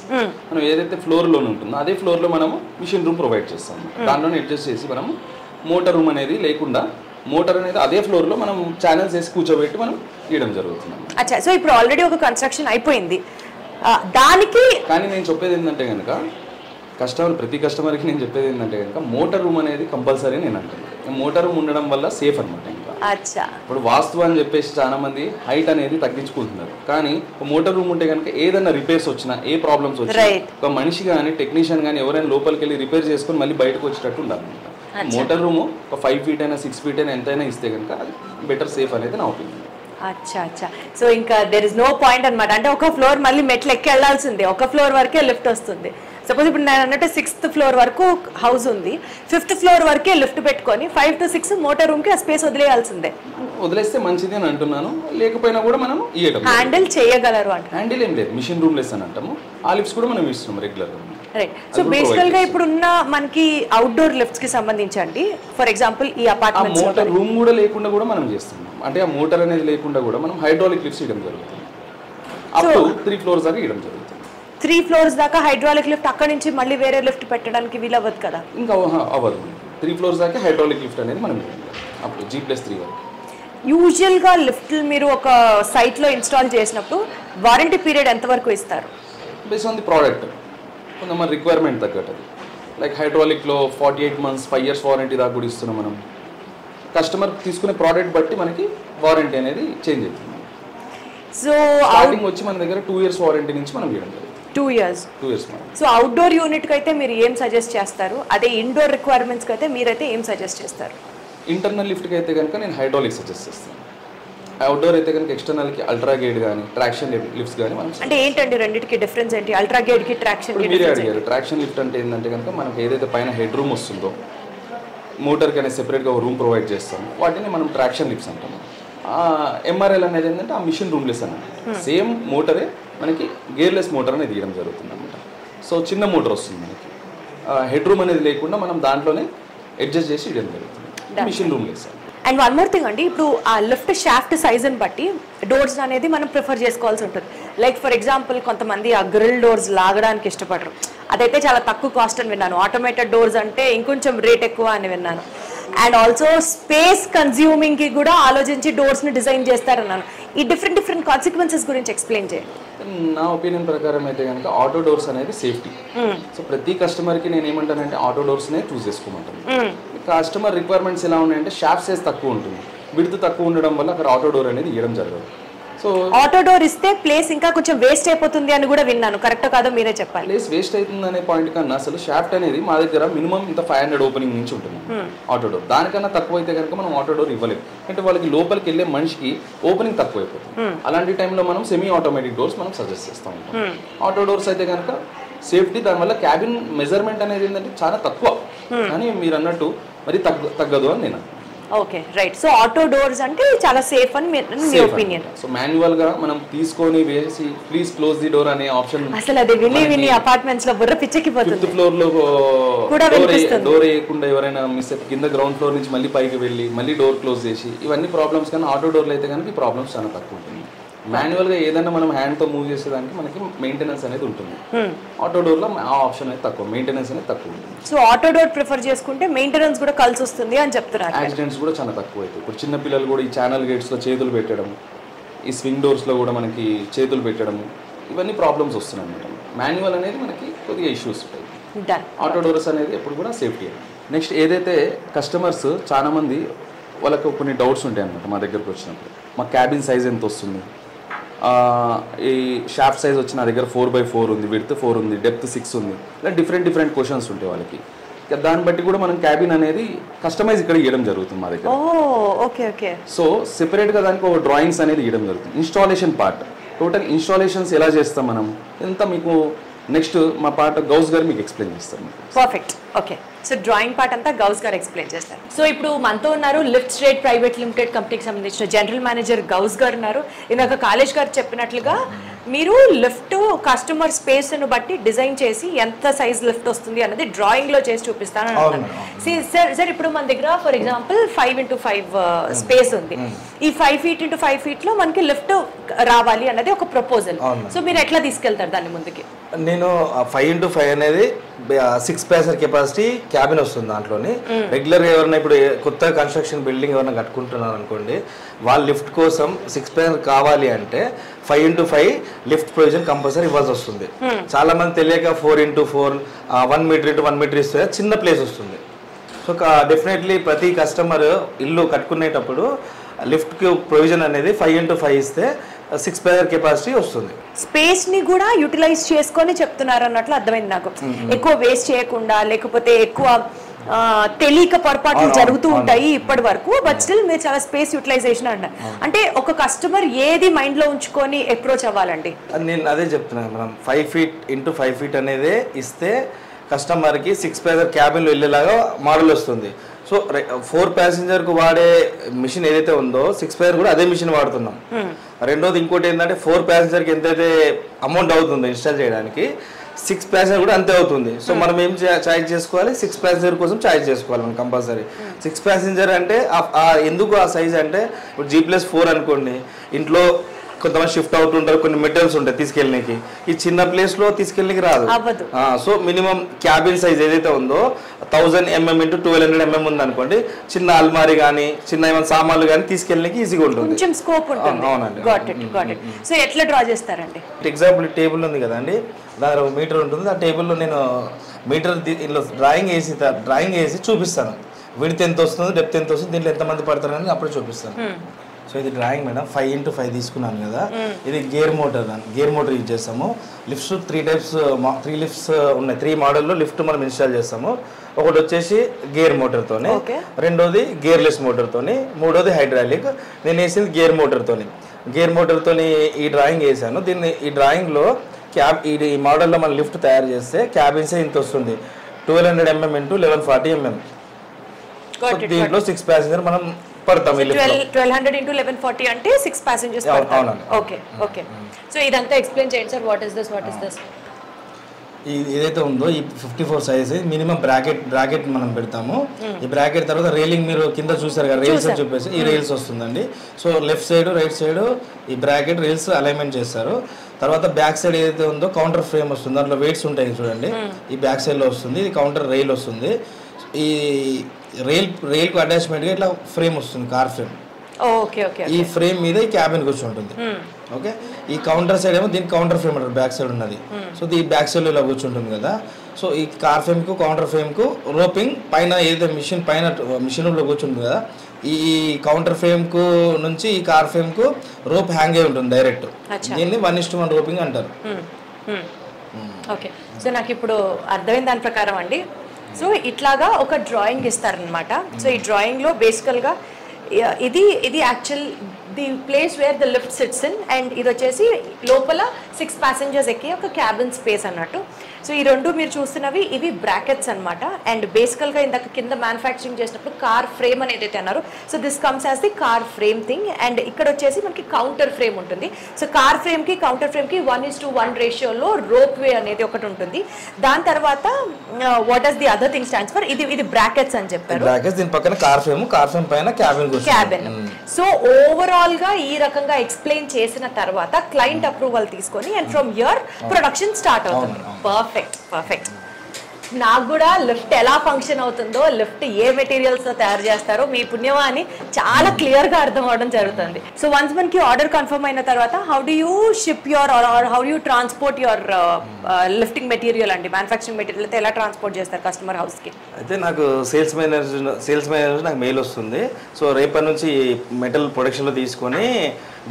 మనం ఏదైతే ఫ్లోర్ లో ఉంటుందో అదే ఫ్లోర్ లో మనము మిషన్ రూమ్ ప్రొవైడ్ చేస్తాం. దాంట్లోనే అడ్జస్ట్ చేసి మనం మోటార్ రూమ్ అనేది లేకుండా మోటార్ అనేది అదే ఫ్లోర్ లో మనం ఛానల్స్ వేసి కూర్చోబెట్టి మనం ఇవ్వడం జరుగుతుంది. అచ్చా, సో ఇప్పుడు ఆల్రెడీ ఒక కన్స్ట్రక్షన్ అయిపోయింది దానికి. కానీ నేను చెప్పేది ఏంటంటే కనుక ప్రతి కస్టమర్కి నేను చెప్పేది ఏంటంటే కనుక మోటార్ రూమ్ అనేది కంపల్సరీ నేను అంటాను. మోటార్ రూమ్ ఉండడం వల్ల సేఫ్ అనమాట. ఇంకా ఇప్పుడు వాస్తు అని చెప్పేసి చాలా మంది హైట్ అనేది తగ్గించుకుంటున్నారు. కానీ మోటార్ రూమ్ ఉంటే కనుక ఏదైనా రిపేర్స్ వచ్చినా, ఏ ప్రాబ్లమ్స్ వచ్చినా ఒక మనిషి కానీ టెక్నీషియన్ కానీ ఎవరైనా లోపలికి వెళ్ళి రిపేర్ చేసుకొని మళ్ళీ బయటకు వచ్చేటట్టు ఉండాలన్నమాట. మోటార్ రూమ్ ఒక 5 feet అయినా 6 feet అయినా ఎంతైనా ఇస్తే కనుక బెటర్ సేఫ్ అనేది నా ఒపీనియన్. అచ్చా అచ్చా, సో ఇంకా దెర్ ఇస్ నో పాయింట్ అనమాట. అంటే ఒక ఫ్లోర్ మళ్ళీ మెట్లు ఎక్కి వెళ్ళాల్సిందే, ఒక ఫ్లోర్ వరకే లిఫ్ట్ వస్తుంది. సపోజ్ ఇప్పుడు నేను అన్నట్టు 6th ఫ్లోర్ వరకు హౌస్ ఉంది, 5th ఫ్లోర్ వరకే లిఫ్ట్ పెట్టుకొని 5 to 6 మోటార్ రూమ్ కి ఆ స్పేస్ వదిలేయాల్సిందే. వదిలేస్తే మంచిది అని అంటున్నాను. లేకపోయినా కూడా మనం హ్యాండిల్ చేయగలరు అంటే హ్యాండిల్ ఏం లేదు, మిషన్ రూమ్ లెస్ అని అంటాము. ఆ లిఫ్ట్స్ కూడా మనం ఇస్తున్నాం రెగ్యులర్ గా. రైట్. సో బేసికల్ గా ఇప్పుడున్న మనకి అవుట్డోర్ లిఫ్ట్స్ కి సంబంధించండి, ఫర్ ఎగ్జాంపుల్ ఈ అపార్ట్మెంట్స్ మోటార్ రూమ్ కూడా లేకుండా కూడా మనం చేస్తున్నాం. అంటే ఆ మోటార్ అనేది లేకుండా కూడా మనం హైడ్రాలిక్ లిఫ్ట్స్ ఇవ్వడం జరుగుతుంది. అప్ టు 3 floors దాకా ఇవ్వడం జరుగుతుంది. 3 floors దాకా హైడ్రాలిక్ లిఫ్ట్, అక్కడ నుంచి మళ్ళీ వేరే లిఫ్ట్ పెట్టడానికి వీలవ్వదు కదా? ఇంకా అవ్వదు. 3 floors దాకా హైడ్రాలిక్ లిఫ్ట్ అనేది మనం అప్పుడు G+3 వరకు. యూజువల్గా లిఫ్ట్లు మీరు ఒక సైట్లో ఇన్స్టాల్ చేసినప్పుడు వారంటీ పీరియడ్ ఎంతవరకు ఇస్తారు? బేస్ ఆన్ ది ప్రోడక్ట్, కొంతమంది రిక్వైర్మెంట్ తగ్గట్టు. లైక్ హైడ్రాలిక్లో 48 months 5 years వారంటీ దాకా కూడా ఇస్తున్నాం మనం. కస్టమర్ తీసుకునే ప్రోడక్ట్ బట్టి మనకి వారంటీ అనేది చేంజ్ అవుతుంది. సో స్టార్టింగ్ వచ్చి మన దగ్గర 2 years వారంటీ నుంచి మనం ఇవ్వడం జరుగుతుంది. 2 years. సో అవుట్డోర్ యూనిట్కి అయితే మీరు ఏం సజెస్ట్ చేస్తారు? అదే ఇండోర్ రిక్వైర్మెంట్స్కి అయితే మీరైతే ఏం సజెస్ట్ చేస్తారు? ఇంటర్నల్ లిఫ్ట్కి అయితే కనుక నేను హైడ్రాలిక్ సజెస్ట్ చేస్తాను. అవుట్డోర్ అయితే కనుక ఎక్స్టర్నల్కి అల్ట్రా గేట్ కానీ ట్రాక్షన్ లిఫ్ట్స్ కానీ మనం. అంటే ఏంటండి రెండింటికి డిఫరెన్స్ ఏంటి? అల్ట్రా గేట్కి ట్రాక్షన్ మీరే అడిగారు. ట్రాక్షన్ లిఫ్ట్ అంటే ఏంటంటే కనుక మనకి ఏదైతే పైన హెడ్ రూమ్ వస్తుందో మోటార్కి అనేది సెపరేట్గా ఒక రూమ్ ప్రొవైడ్ చేస్తాము, వాటిని మనం ట్రాక్షన్ లిఫ్ట్స్ అంటాము. ఎంఆర్ఎల్ అనేది ఏంటంటే ఆ మిషన్ రూమ్లెస్ అన్నమాట. సేమ్ మోటరే మనకి గేర్లెస్ మోటార్ అనేది తీయడం జరుగుతుంది అనమాట. సో చిన్న మోటార్ వస్తుంది మనకి, హెడ్ రూమ్ అనేది లేకుండా మనం దాంట్లోనే అడ్జస్ట్ చేసి ఇవ్వడం జరుగుతుంది, machine roomless. And one more thing అండి, ఇప్పుడు ఆ లిఫ్ట్ షాఫ్ట్ సైజుని బట్టి డోర్స్ అనేది మనం ప్రిఫర్ చేసుకోవాల్సి ఉంటుంది. లైక్ ఫర్ ఎగ్జాంపుల్ కొంతమంది ఆ గ్రిల్ డోర్స్ లాగడానికి ఇష్టపడరు, అదైతే చాలా తక్కువ కాస్ట్ అని విన్నాను. ఆటోమేటెడ్ డోర్స్ అంటే ఇంకొంచెం రేట్ ఎక్కువ అని విన్నాను. అండ్ ఆల్సో స్పేస్ కన్జ్యూమింగ్కి కూడా ఆలోచించి డోర్స్ని డిజైన్ చేస్తారన్నాను. ఈ డిఫరెంట్ కాన్సిక్వెన్సెస్ గురించి ఎక్స్ప్లెయిన్ చేయండి. నా ఒపీనియన్ ప్రకారం అయితే కనుక ఆటో డోర్స్ అనేది సేఫ్టీ. సో ప్రతి కస్టమర్కి నేను ఏమంటానంటే ఆటో డోర్స్నే చూస్ చేసుకోమంటాను. కస్టమర్ రిక్వైర్మెంట్స్ ఎలా ఉన్నాయంటే షాఫ్ట్ సైజ్ తక్కువ ఉంటుంది, విడ్త్ తక్కువ ఉండడం వల్ల అక్కడ ఆటో డోర్ అనేది ఇవ్వడం జరగదు. సో ఆటో డోర్ ఇస్తే ప్లేస్ ఇంకా కొంచెం వేస్ట్ అయిపోతుంది అని కూడా విన్నాను, కరెక్ట్ కాదో మీరే చెప్పాలి. ప్లేస్ వేస్ట్ అవుతుంది అనే పాయింట్ కన్నా అసలు షాఫ్ట్ అనేది మా దగ్గర మినిమం ఇంత 500 ఓపెనింగ్ నుంచి ఉంటుంది ఆటో డోర్. దానికన్నా తక్కువ అయితే కనుక మనం ఆటో డోర్ ఇవ్వలేము, అంటే వాళ్ళకి లోపలికి వెళ్ళే మనిషికి ఓపెనింగ్ తక్కువ అయిపోతుంది. అలాంటి టైంలో మనం సెమీ ఆటోమేటిక్ డోర్స్ మనం సజెస్ట్ చేస్తూ ఉంటాం. ఆటో డోర్స్ అయితే కనుక సేఫ్టీ, దానివల్ల క్యాబిన్ మెజర్మెంట్ అనేది ఏంటంటే చాలా తక్కువ, కానీ మీరు అన్నట్టు మరి తగ్గదు అని నేను. Okay right. So auto doors అంటే చాలా సేఫ్ అని మీ ఒపీనియన్. సో మాన్యువల్ గా మనం తీసుకొని వేసి ప్లీజ్ క్లోజ్ ది డోర్ అనే ఆప్షన్ అసలు అది విని అపార్ట్మెంట్స్ లో బుర్ర పిచ్చెక్కిపోతుంది. 5th floor లో డోర్ వేయకుండా ఎవరైనా మిస్ అయితే కింద గ్రౌండ్ ఫ్లోర్ నుంచి మళ్ళీ పైకి వెళ్ళి మళ్ళీ డోర్ క్లోజ్ చేసి ఇవన్నీ ప్రాబ్లమ్స్, కానీ ఆటో డోర్లు అయితే కనుక ఈ ప్రాబ్లమ్స్ చాలా తక్కువ ఉంటుంది. మాన్యువల్ గా ఏదైనా మనం హ్యాండ్ తో మూవ్ చేసేదానికి మనకి మెయింటెనెన్స్ అనేది ఉంటుంది. ఆటో డోర్ లో ఆ ఆప్షన్ అనేది తక్కువ, మెయింటెనెన్స్ అనేది తక్కువ ఉంటుంది. సో ఆటో డోర్ ప్రిఫర్ చేసుకుంటే మెయింటెనెన్స్ కూడా కలిసి వస్తుంది అని చెప్తున్నారు. యాక్సిడెంట్స్ కూడా చాలా తక్కువ అవుతాయి. ఇప్పుడు చిన్న పిల్లలు కూడా ఈ ఛానల్ గేట్స్ లో చేతులు పెట్టడం, ఈ స్వింగ్ డోర్స్ లో కూడా మనకి చేతులు పెట్టడం, ఇవన్నీ ప్రాబ్లమ్స్ వస్తున్నాయి అన్నమాట. మాన్యువల్ అనేది మనకి కొద్దిగా ఇష్యూస్ ఉంటాయి. ఆటో డోర్స్ అనేది ఎప్పుడు కూడా సేఫ్టీ. నెక్స్ట్ ఏదైతే కస్టమర్స్ చాలా మంది వాళ్ళకు కొన్ని డౌట్స్ ఉంటాయి అన్నమాట మా దగ్గరకు వచ్చినప్పుడు. మా క్యాబిన్ సైజ్ ఎంత వస్తుంది, ఈ షాఫ్ట్ సైజ్ వచ్చి నా దగ్గర 4x4 ఉంది, విడ్త్ 4 ఉంది, డెప్త్ 6 ఉంది, ఇలా డిఫరెంట్ క్వశ్చన్స్ ఉంటాయి వాళ్ళకి. దాన్ని బట్టి కూడా మనం క్యాబిన్ అనేది కస్టమైజ్ ఇక్కడ ఇవ్వడం జరుగుతుంది మా దగ్గర. సో సెపరేట్గా దానికి ఒక డ్రాయింగ్స్ అనేది ఇవ్వడం జరుగుతుంది. ఇన్స్టాలేషన్ పార్ట్ టోటల్ ఇన్స్టాలేషన్స్ ఎలా చేస్తాం మనం ఎంత మీకు నెక్స్ట్ మా పార్ట్ గౌస్ గారు మీకు ఎక్స్ప్లెయిన్ చేస్తారు. Perfect. Okay, so drawing part అంతా గౌస్ గారు ఎక్స్ప్లెయిన్ చేస్తారు. సో ఇప్పుడు మనతో ఉన్నారు లిఫ్ట్ స్ట్రేట్ ప్రైవేట్ లిమిటెడ్ కంపెనీకి సంబంధించిన జనరల్ మేనేజర్ గౌస్ గారు ఉన్నారు. ఇందాక కాలేజ్ గారు చెప్పినట్లుగా మీరు లిఫ్ట్ కస్టమర్ స్పేస్ ను బట్టి డిజైన్ చేసి ఎంత సైజ్ లిఫ్ట్ వస్తుంది అన్నది డ్రాయింగ్ లో చేసి చూపిస్తాను అంటున్నారు. సార్ ఇప్పుడు మన దగ్గర ఫర్ ఎగ్జాంపుల్ 5x5 స్పేస్ ఉంది. ఈ 5 feet x 5 feet లో మనకి లిఫ్ట్ రావాలి అన్నది ఒక ప్రపోజల్. సో మీరు ఎట్లా తీసుకెళ్తారు దాన్ని ముందుకి? నేను 5x5 అనేది 6 ప్యాసింజర్ కెపాసిటీ క్యాబిన్ వస్తుంది. దాంట్లోని రెగ్యులర్గా ఎవరైనా ఇప్పుడు కొత్త కన్స్ట్రక్షన్ బిల్డింగ్ ఎవరైనా కట్టుకుంటున్నారు అనుకోండి, వాళ్ళ లిఫ్ట్ కోసం 6 ప్యాసింజర్ కావాలి అంటే 5x5 లిఫ్ట్ ప్రొవిజన్ కంపల్సరీ ఇవ్వాల్సి వస్తుంది. చాలా మంది తెలియక 4x4 1 meter x 1 meter ఇస్తే చిన్న ప్లేస్ వస్తుంది. సో డెఫినెట్లీ ప్రతి కస్టమర్ ఇల్లు కట్టుకునేటప్పుడు లిఫ్ట్కి ప్రొవిజన్ అనేది 5x5 ఇస్తే 6 ప్యాసింజర్ కెపాసిటీ వస్తుంది. స్పేస్ ని కూడా యూటిలైజ్ చేసుకొని చెప్తున్నారు అన్నట్లు అర్థమైంది నాకు. ఎక్కువ వేస్ట్ చేయకుండా, లేకపోతే ఎక్కువ తెలియక పొరపాట్లు జరుగుతూ ఉంటాయి ఇప్పటి వరకు, బట్ స్టిల్ మీరు చాలా స్పేస్ యూటిలైజేషన్ అన్నారు. అంటే ఒక కస్టమర్ ఏది మైండ్ లో ఉంచుకొని అప్రోచ్ అవ్వాలండి? నేను అదే చెప్తున్నాను మనం 5 feet x 5 feet అనేది ఇస్తే కస్టమర్కి 6 ప్యాసింజర్ క్యాబిన్లో వెళ్ళేలాగా మోడల్ వస్తుంది. సో 4 ప్యాసింజర్కు వాడే మిషన్ ఏదైతే ఉందో 6 ప్యాసింజర్ కూడా అదే మిషన్ వాడుతున్నాం. రెండోది ఇంకోటి ఏంటంటే 4 ప్యాసింజర్కి ఎంతైతే అమౌంట్ అవుతుందో ఇన్స్టాల్ చేయడానికి 6 ప్యాసింజర్ కూడా అంతే అవుతుంది. సో మనం ఏం చాయిస్ చేసుకోవాలి? 6 ప్యాసింజర్ కోసం చాయిస్ చేసుకోవాలి మనం కంపల్సరీ. 6 ప్యాసింజర్ అంటే ఎందుకు ఆ సైజ్ అంటే ఇప్పుడు G+4 అనుకోండి, ఇంట్లో కొంతమంది షిఫ్ట్ అవుతుంటారు, కొన్ని మెటీరియల్స్ ఉంటాయి తీసుకెళ్ళడానికి, ఈ చిన్న ప్లేస్ లో తీసుకెళ్ళడానికి రాదు. సో మినిమం క్యాబిన్ సైజ్ ఏదైతే ఉందో 1000 mm x 1200 mm ఉంది అనుకోండి, చిన్న అల్మారీ కానీ చిన్న ఏమైనా సామాన్లు కానీ తీసుకెళ్ళడానికి ఈజీగా ఉంటుంది, కొంచెం స్కోప్ ఉంటుంది. అవునండి. సో ఎట్లా డ్రా చేస్తారండి? ఎగ్జాంపుల్ టేబుల్ ఉంది కదండి, దాని మీటర్ ఉంటుంది. ఆ టేబుల్లో నేను మీటర్ ఇందులో డ్రాయింగ్ వేసి చూపిస్తాను. విడ్త్ ఎంత వస్తుంది, డెప్త్ ఎంత వస్తుంది, దీంట్లో ఎంతమంది పడతారని అప్పుడు చూపిస్తాను. సో ఇది డ్రాయింగ్ మేడం 5x5 తీసుకున్నాను కదా, ఇది గేర్ మోటార్ యూజ్ చేస్తాము. లిఫ్ట్స్ 3 types 3 లిఫ్ట్స్ ఉన్నాయి. 3 మోడల్లో లిఫ్ట్ మనం ఇన్స్టాల్ చేస్తాము. ఒకటి వచ్చేసి గేర్ మోటార్తోని, రెండోది గేర్లెస్ మోటార్తోని, మూడోది హైడ్రాలిక్. నేను వేసింది గేర్ మోటార్తోని ఈ డ్రాయింగ్ వేసాను. ఈ డ్రాయింగ్లో ఈ మోడల్లో మనం లిఫ్ట్ తయారు చేస్తే క్యాబిన్సే ఇంత వస్తుంది, 1200 mm x 1140 mm. దీంట్లో 6 ప్యాసింజర్ మనం పడతాం. 1200 x 1140 అంటే 6 ప్యాసింజర్స్ పడతారు. ఓకే. సో ఇదంతా ఎక్స్ప్లెయిన్ చేయండి సార్. What is this? ఏదైతే ఉందో ఈ 54 సైజ్ మినిమం బ్రాకెట్ మనం పెడతాము. ఈ బ్రాకెట్ తర్వాత రైలింగ్ మీరు కింద చూసారు కదా, రైల్స్ అని చెప్పేసి ఈ రైల్స్ వస్తుందండి. So left side right side ఈ బ్రాకెట్ రైల్స్ అలైన్మెంట్ చేస్తారు. తర్వాత బ్యాక్ సైడ్ ఏదైతే ఉందో కౌంటర్ ఫ్రేమ్ వస్తుంది, దాంట్లో వెయిట్స్ ఉంటాయి చూడండి, ఈ బ్యాక్ సైడ్ లో వస్తుంది. ఇది కౌంటర్ రైల్ వస్తుంది. ఈ రైల్కు అటాచ్మెంట్గా ఇట్లా ఫ్రేమ్ వస్తుంది, కార్ ఫ్రేమ్. ఈ ఫ్రేమ్ మీద ఈ క్యాబిన్ కూర్చుంటుంది. ఓకే, ఈ కౌంటర్ సైడ్ ఏమో దీనికి కౌంటర్ ఫ్రేమ్ అంటారు, బ్యాక్ సైడ్ ఉన్నది. సో ఈ బ్యాక్ సైడ్ లో ఇలా కూర్చుంటుంది కదా. సో ఈ కార్ ఫ్రేమ్ కు కౌంటర్ ఫ్రేమ్ కు రోపింగ్ పైన ఏదైతే మిషన్ లో కూర్చుంటుంది కదా, ఈ కౌంటర్ ఫ్రేమ్ కు నుంచి ఈ కార్ ఫ్రేమ్ కు రోప్ హ్యాంగ్ అయి ఉంటుంది డైరెక్ట్. దీన్ని 1:1 రోపింగ్ అంటారు. ఓకే, సో నాకు ఇప్పుడు అర్థమైన దాని ప్రకారం అండి, సో ఇట్లాగా ఒక డ్రాయింగ్ ఇస్తారనమాట. సో ఈ డ్రాయింగ్లో బేసికల్గా ఇది actual the place where the lift sits in, and ఇది వచ్చేసి లోపల 6 passengers ఎక్కి ఒక క్యాబిన్ స్పేస్ అన్నట్టు. సో ఈ రెండు మీరు చూస్తున్నవి ఇవి బ్రాకెట్స్ అనమాట. అండ్ బేసికల్గా ఇందాక కింద మ్యానుఫ్యాక్చరింగ్ చేసినప్పుడు కార్ ఫ్రేమ్ అని ఏదైతే అన్నారు, so this comes as the car frame thing. And ఇక్కడ వచ్చేసి మనకి కౌంటర్ ఫ్రేమ్ ఉంటుంది. సో కార్ ఫ్రేమ్కి కౌంటర్ ఫ్రేమ్కి 1:1 రేషియోలో రోప్ వే అనేది ఒకటి ఉంటుంది. దాని తర్వాత what is the other thing stands for? ఇది బ్రాకెట్స్ అని చెప్పారు. దీని పక్కన కార్ ఫ్రేమ్ పైన క్యాబిన్. సో ఓవరాల్ గా ఈ రకంగా ఎక్స్ప్లెయిన్ చేసిన తర్వాత క్లయింట్ అప్రూవల్ తీసుకొని and from here production start అవుతుంది. పర్ఫెక్ట్. నాకు కూడా లిఫ్ట్ ఎలా ఫంక్షన్ అవుతుందో, లిఫ్ట్ ఏ మెటీరియల్స్ తో తయారు చేస్తారో మీ పుణ్యమా అని చాలా క్లియర్ గా అర్థం అవడం జరుగుతుంది. సో వన్స్ మనకి ఆర్డర్ కన్ఫర్మ్ అయిన తర్వాత how do you ship your or how you transport your lifting material అండి? మ్యానుఫ్యాక్చరింగ్ మెటీరియల్ అయితే ఎలా ట్రాన్స్పోర్ట్ చేస్తారు కస్టమర్ హౌస్ కి? అయితే నాకు సేల్స్ మేనేజర్ నాకు మెయిల్ వస్తుంది. సో రేపటి నుంచి మెటల్ ప్రొడక్షన్లో తీసుకొని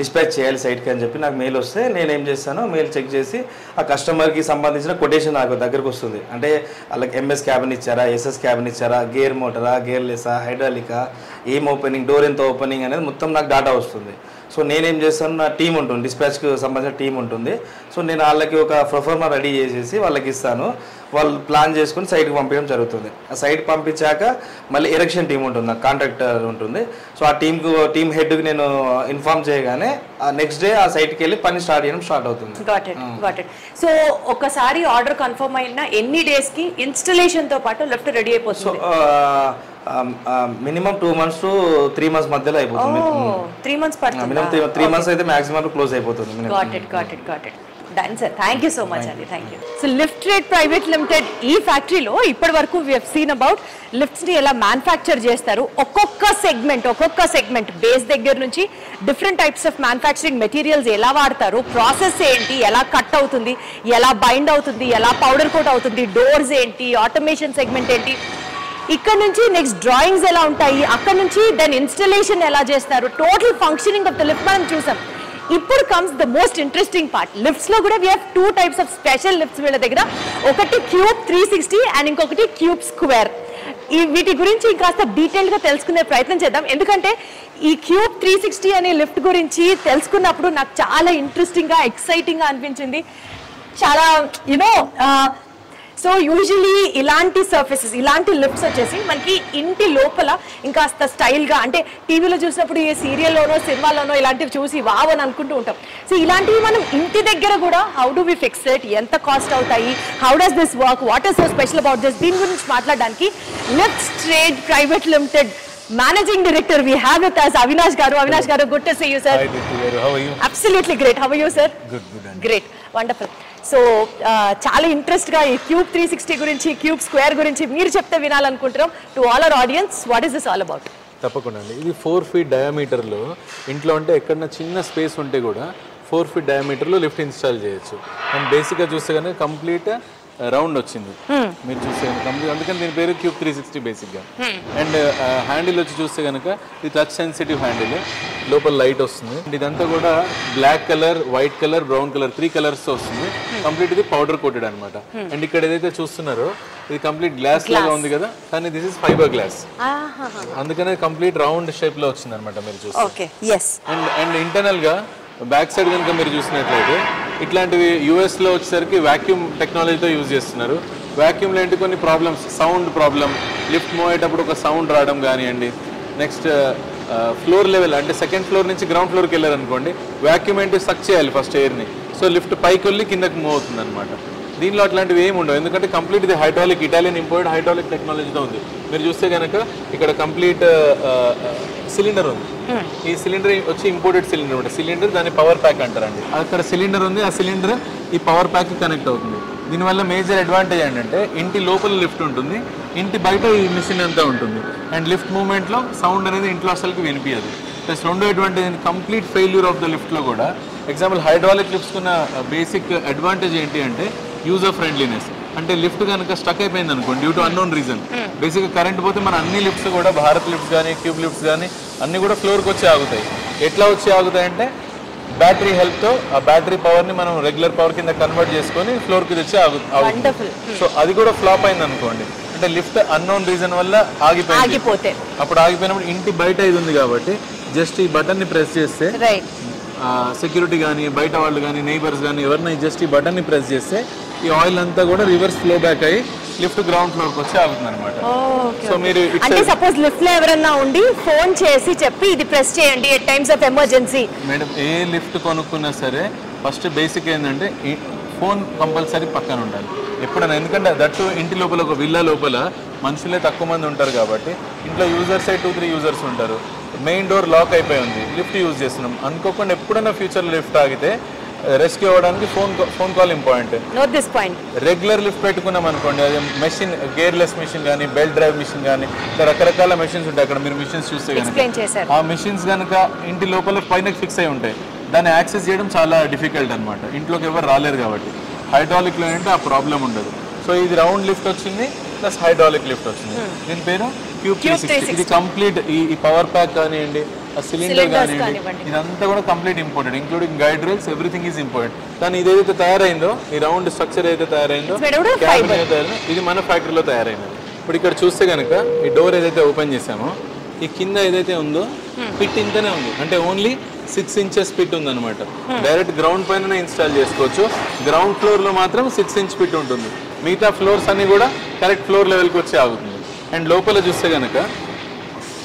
డిస్పాచ్ చేయాలి సైట్కి అని చెప్పి నాకు మెయిల్ వస్తే నేను ఏం చేస్తాను, మెయిల్ చెక్ చేసి ఆ కస్టమర్కి సంబంధించిన కొటేషన్ నాకు దగ్గరకు వస్తుంది. అంటే వాళ్ళకి ఎంఎస్ క్యాబిన్ ఇచ్చారా, ఎస్ఎస్ క్యాబిన్ ఇచ్చారా, గేర్ మోటరా, గేర్ లెసా, హైడ్రాలికా, ఏం ఓపెనింగ్, డోర్ ఎంత ఓపెనింగ్ అనేది మొత్తం నాకు డాటా వస్తుంది. సో నేనేం చేస్తాను, నా టీం ఉంటుంది, డిస్పాచ్కి సంబంధించిన టీం ఉంటుంది. సో నేను వాళ్ళకి ఒక ప్రొఫార్మా రెడీ చేసేసి వాళ్ళకి ఇస్తాను. వాళ్ళు ప్లాన్ చేసుకుని సైట్కి పంపించడం జరుగుతుంది. ఆ సైట్ పంపించాక మళ్ళీ ఎరెక్షన్ టీం ఉంటుంది, నాకు కాంట్రాక్టర్ ఉంటుంది. సో ఆ టీం హెడ్కి నేను ఇన్ఫార్మ్ చేయగానే నెక్స్ట్ డే ఆ సైట్కి వెళ్ళి పని స్టార్ట్ అవుతుంది. Got it. సో ఒకసారి ఆర్డర్ కన్ఫర్మ్ అయిన ఎన్ని డేస్కి ఇన్స్టలేషన్తో పాటు లిఫ్ట్ రెడీ అయిపోతుంది? మినిమం 2 months to 3 months మధ్యలో అయిపోతుంది. 3 months పడుతుంది. మినిమం 3 months అయితే మాక్సిమం క్లోజ్ అయిపోతుంది. Got it. Done sir, thank you so much అండి, thank you. So lift trade private limited ఈ ఫ్యాక్టరీలో ఇప్పటి వరకు వి హావ్ సీన్ అబౌట్ లిఫ్ట్స్ని ఎలా మ్యానుఫ్యాక్చర్ చేస్తారు. ఒక్కొక్క సెగ్మెంట్ బేస్ దగ్గర నుంచి different types of manufacturing materials ఎలా వాడతారు, ప్రాసెస్ ఏంటి, ఎలా కట్ అవుతుంది, ఎలా బైండ్ అవుతుంది, ఎలా పౌడర్ కోట్ అవుతుంది, డోర్స్ ఏంటి, ఆటోమేషన్ సెగ్మెంట్ ఏంటి, ఇక్కడ నుంచి నెక్స్ట్ డ్రాయింగ్స్ ఎలా ఉంటాయి, అక్కడ నుంచి దెన్ ఇన్స్టలేషన్ ఎలా చేస్తారు, total functioning of the lift మనం చూసాం. ఇప్పుడు comes the most interesting part. Lifts లో కూడా we have 2 types of special lifts వీళ్ళ దగ్గర. ఒకటి క్యూబ్ 360 అండ్ ఇంకొకటి క్యూబ్ స్క్వేర్. వీటి గురించి ఇంకాస్త డీటెయిల్ గా తెలుసుకునే ప్రయత్నం చేద్దాం. ఎందుకంటే ఈ క్యూబ్ 360 అనే లిఫ్ట్ గురించి తెలుసుకున్నప్పుడు నాకు చాలా ఇంట్రెస్టింగ్ గా ఎక్సైటింగ్ గా అనిపించింది. చాలా సో యూజువలీ ఇలాంటి సర్ఫేసెస్, ఇలాంటి లిఫ్ట్స్ వచ్చేసి మనకి ఇంటి లోపల ఇంకాస్త స్టైల్గా, అంటే టీవీలో చూసినప్పుడు ఏ సీరియల్లోనో సినిమాలోనో ఇలాంటివి చూసి వావ్ అని అనుకుంటూ ఉంటాం. సో ఇలాంటివి మనం ఇంటి దగ్గర కూడా how do we fix it, ఎంత కాస్ట్ అవుతాయి, how does this work, what is so special about this, దీని గురించి మాట్లాడడానికి lifts trade private limited Managing Director we have with us Avinash garu, good to see you, sir. Hi Diti garu, how are you? Absolutely great. How are you, sir? Good. Great, wonderful. So చాలా ఇంట్రెస్ట్ గా ఈ క్యూబ్ 360 గురించి, క్యూబ్ స్క్వేర్ గురించి మీరు చెప్తే వినాలనుకుంటున్నాం. To all our audience, what is this all about? తప్పకుండా అండి. ఇది 4 feet డయామీటర్లో, ఇంట్లో అంటే ఎక్కడన్నా చిన్న స్పేస్ ఉంటే కూడా 4 feet డయామీటర్లో లిఫ్ట్ ఇన్స్టాల్ చేయొచ్చు. అండ్ బేసిక్గా చూస్తే కనుక కంప్లీట్ రౌండ్ వచ్చింది మీరు చూస్తే కంప్లీట్, అందుకని దీని పేరు క్యూబ్ 360 బేసిక్గా. అండ్ హ్యాండిల్ వచ్చి చూస్తే కనుక ఇది టచ్ సెన్సిటివ్ హ్యాండిల్, లోపల లైట్ వస్తుంది. అండ్ ఇదంతా కూడా black colour, white colour, brown colour 3 colours వస్తుంది. కంప్లీట్ ఇది పౌడర్ కోటెడ్ అనమాట. అండ్ ఇక్కడ ఏదైతే చూస్తున్నారో ఇది కంప్లీట్ గ్లాస్ లాగా ఉంది కదా, కానీ దిస్ ఇస్ ఫైబర్ గ్లాస్, అందుకనే కంప్లీట్ రౌండ్ షేప్ లో వచ్చింది అనమాట మీరు చూస్తే. అండ్ ఇంటర్నల్ గా బ్యాక్ సైడ్ కనుక మీరు చూసినట్లయితే ఇట్లాంటివి యూఎస్లో వచ్చేసరికి వాక్యూమ్ టెక్నాలజీతో యూజ్ చేస్తున్నారు. వాక్యూమ్లో ఏంటి కొన్ని problems, sound problem, lift move అయ్యేటప్పుడు ఒక సౌండ్ రావడం కానివ్వండి. నెక్స్ట్ ఫ్లోర్ లెవెల్ అంటే సెకండ్ ఫ్లోర్ నుంచి గ్రౌండ్ ఫ్లోర్కి వెళ్ళారనుకోండి, వాక్యూమ్ ఏంటి సక్ చేయాలి ఫస్ట్ ఎయిర్ని, సో లిఫ్ట్ పైకి వెళ్ళి కిందకి మూవ్ అవుతుంది అనమాట. దీనిలో అట్లాంటివి ఏమి ఉండవు, ఎందుకంటే కంప్లీట్ ఇది హైడ్రాలిక్, ఇటాలియన్ ఇంపోర్టెడ్ హైడ్రాలిక్ టెక్నాలజీతో ఉంది. మీరు చూస్తే కనుక ఇక్కడ కంప్లీట్ సిలిండర్ ఉంది. ఈ సిలిండర్ వచ్చి ఇంపోర్టెడ్ సిలిండర్ ఉంటుంది. సిలిండర్ దాన్ని పవర్ ప్యాక్ అంటారండి. అక్కడ సిలిండర్ ఉంది, ఆ సిలిండర్ ఈ పవర్ ప్యాక్ కనెక్ట్ అవుతుంది. దీనివల్ల మేజర్ అడ్వాంటేజ్ ఏంటంటే ఇంటి లోపల లిఫ్ట్ ఉంటుంది, ఇంటి బయట ఈ మిషన్ అంతా ఉంటుంది. అండ్ లిఫ్ట్ మూవ్మెంట్లో సౌండ్ అనేది ఇంట్లో అసలుకి వినిపించదు. ప్లస్ రెండో advantage complete failure of the లిఫ్ట్లో కూడా. ఎగ్జాంపుల్ హైడ్రాలిక్ లిఫ్ట్స్కున్న బేసిక్ అడ్వాంటేజ్ ఏంటి అంటే యూజర్ ఫ్రెండ్లీనెస్. అంటే లిఫ్ట్ కనుక స్టక్ అయిపోయింది అనుకోండి డ్యూ టు అన్నోన్ రీజన్, బేసిక్గా కరెంట్ పోతే మన అన్ని లిఫ్ట్స్ కూడా, భారత్ లిఫ్ట్స్ కానీ క్యూబ్ లిఫ్ట్స్ కానీ అన్నీ కూడా ఫ్లోర్కి వచ్చి ఆగుతాయి. ఎట్లా వచ్చి ఆగుతాయంటే బ్యాటరీ హెల్ప్తో ఆ బ్యాటరీ పవర్ని మనం రెగ్యులర్ పవర్ కింద కన్వర్ట్ చేసుకొని ఫ్లోర్కి తెచ్చి ఆగుతుంది. సో అది కూడా ఫ్లాప్ అయింది అనుకోండి, అంటే లిఫ్ట్ అన్నోన్ రీజన్ వల్ల ఆగిపోయింది. అప్పుడు ఆగిపోయినప్పుడు ఇంటి బయట ఇది ఉంది కాబట్టి జస్ట్ ఈ బటన్ని ప్రెస్ చేస్తే సెక్యూరిటీ కానీ, బయట వాళ్ళు కానీ, నైబర్స్ కానీ ఎవరినై జస్ట్ ఈ బటన్ని ప్రెస్ చేస్తే ఈ ఆయిల్ అంతా కూడా రివర్స్ ఫ్లో బ్యాక్ అయ్యి లిఫ్ట్ గ్రౌండ్ ఫ్లోర్ కి వచ్చి ఆగుతుంది అనమాట. సో మీరు అంటే సపోజ్ లిఫ్ట్ లో ఎవరైనా ఉండి ఫోన్ చేసి చెప్పి ఇది ప్రెస్ చేయండి at times of emergency. Madam A lift కొనుక్కున్నా సరే ఫస్ట్ బేసిక్ ఏంటంటే ఫోన్ కంపల్సరీ పక్కన ఉండాలి ఎప్పుడైనా. ఎందుకంటే దట్టు ఇంటి లోపల ఒక విల్లా లోపల మనుషులే తక్కువ మంది ఉంటారు కాబట్టి ఇంట్లో యూజర్స్ 2-3 యూజర్స్ ఉంటారు. మెయిన్ డోర్ లాక్ అయిపోయి ఉంది, లిఫ్ట్ యూజ్ చేస్తున్నాం అనుకోకుండా ఎప్పుడైనా ఫ్యూచర్లో లిఫ్ట్ ఆగితే రెస్క్యూ అవ్వడానికి phone call important. Regular lift పెట్టుకున్నాం అనుకోండి, అది మెషిన్ గేర్లెస్ మెషిన్ కానీ, బెల్ట్ డ్రైవ్ మిషన్ కానీ, రకరకాల మెషిన్స్ ఉంటాయి. అక్కడ మీరు మిషన్స్ చూస్తే కనుక ఆ మిషన్స్ కనుక ఇంటి లోపల పైన ఫిక్స్ అయి ఉంటాయి, దాన్ని యాక్సెస్ చేయడం చాలా డిఫికల్ట్ అనమాట. ఇంట్లోకి ఎవరు రాలేరు కాబట్టి. హైడ్రాలిక్లో ఏంటంటే ఆ ప్రాబ్లం ఉండదు. సో ఇది రౌండ్ లిఫ్ట్ వచ్చింది ప్లస్ హైడ్రాలిక్ లిఫ్ట్ వచ్చింది. దీని పేరు క్యూబ్ 360. ఇది కంప్లీట్ ఈ పవర్ ప్యాక్ కానివ్వండి, ఆ సిలిండర్ కానివ్వండి, ఇదంతా కూడా complete important, including guide rails, everything is important. కానీ ఇది ఏదైతే తయారైందో, ఈ రౌండ్ స్ట్రక్చర్ ఏదైతే తయారైందో ఇది మన ఫ్యాక్టరీలో తయారైంది. ఇప్పుడు ఇక్కడ చూస్తే కనుక ఈ డోర్ ఏదైతే ఓపెన్ చేసామో ఈ కింద ఏదైతే ఉందో ఫిట్ ఇంతనే ఉంది, అంటే ఓన్లీ 6 inches పిట్ ఉందన్నమాట. డైరెక్ట్ గ్రౌండ్ పైన ఇన్స్టాల్ చేసుకోవచ్చు. గ్రౌండ్ ఫ్లోర్ లో మాత్రం 6 inch పిట్ ఉంటుంది. మిగతా ఫ్లోర్స్ అన్ని కూడా కరెక్ట్ ఫ్లోర్ లెవెల్కి వచ్చి ఆగుతుంది. అండ్ లోపల చూస్తే కనుక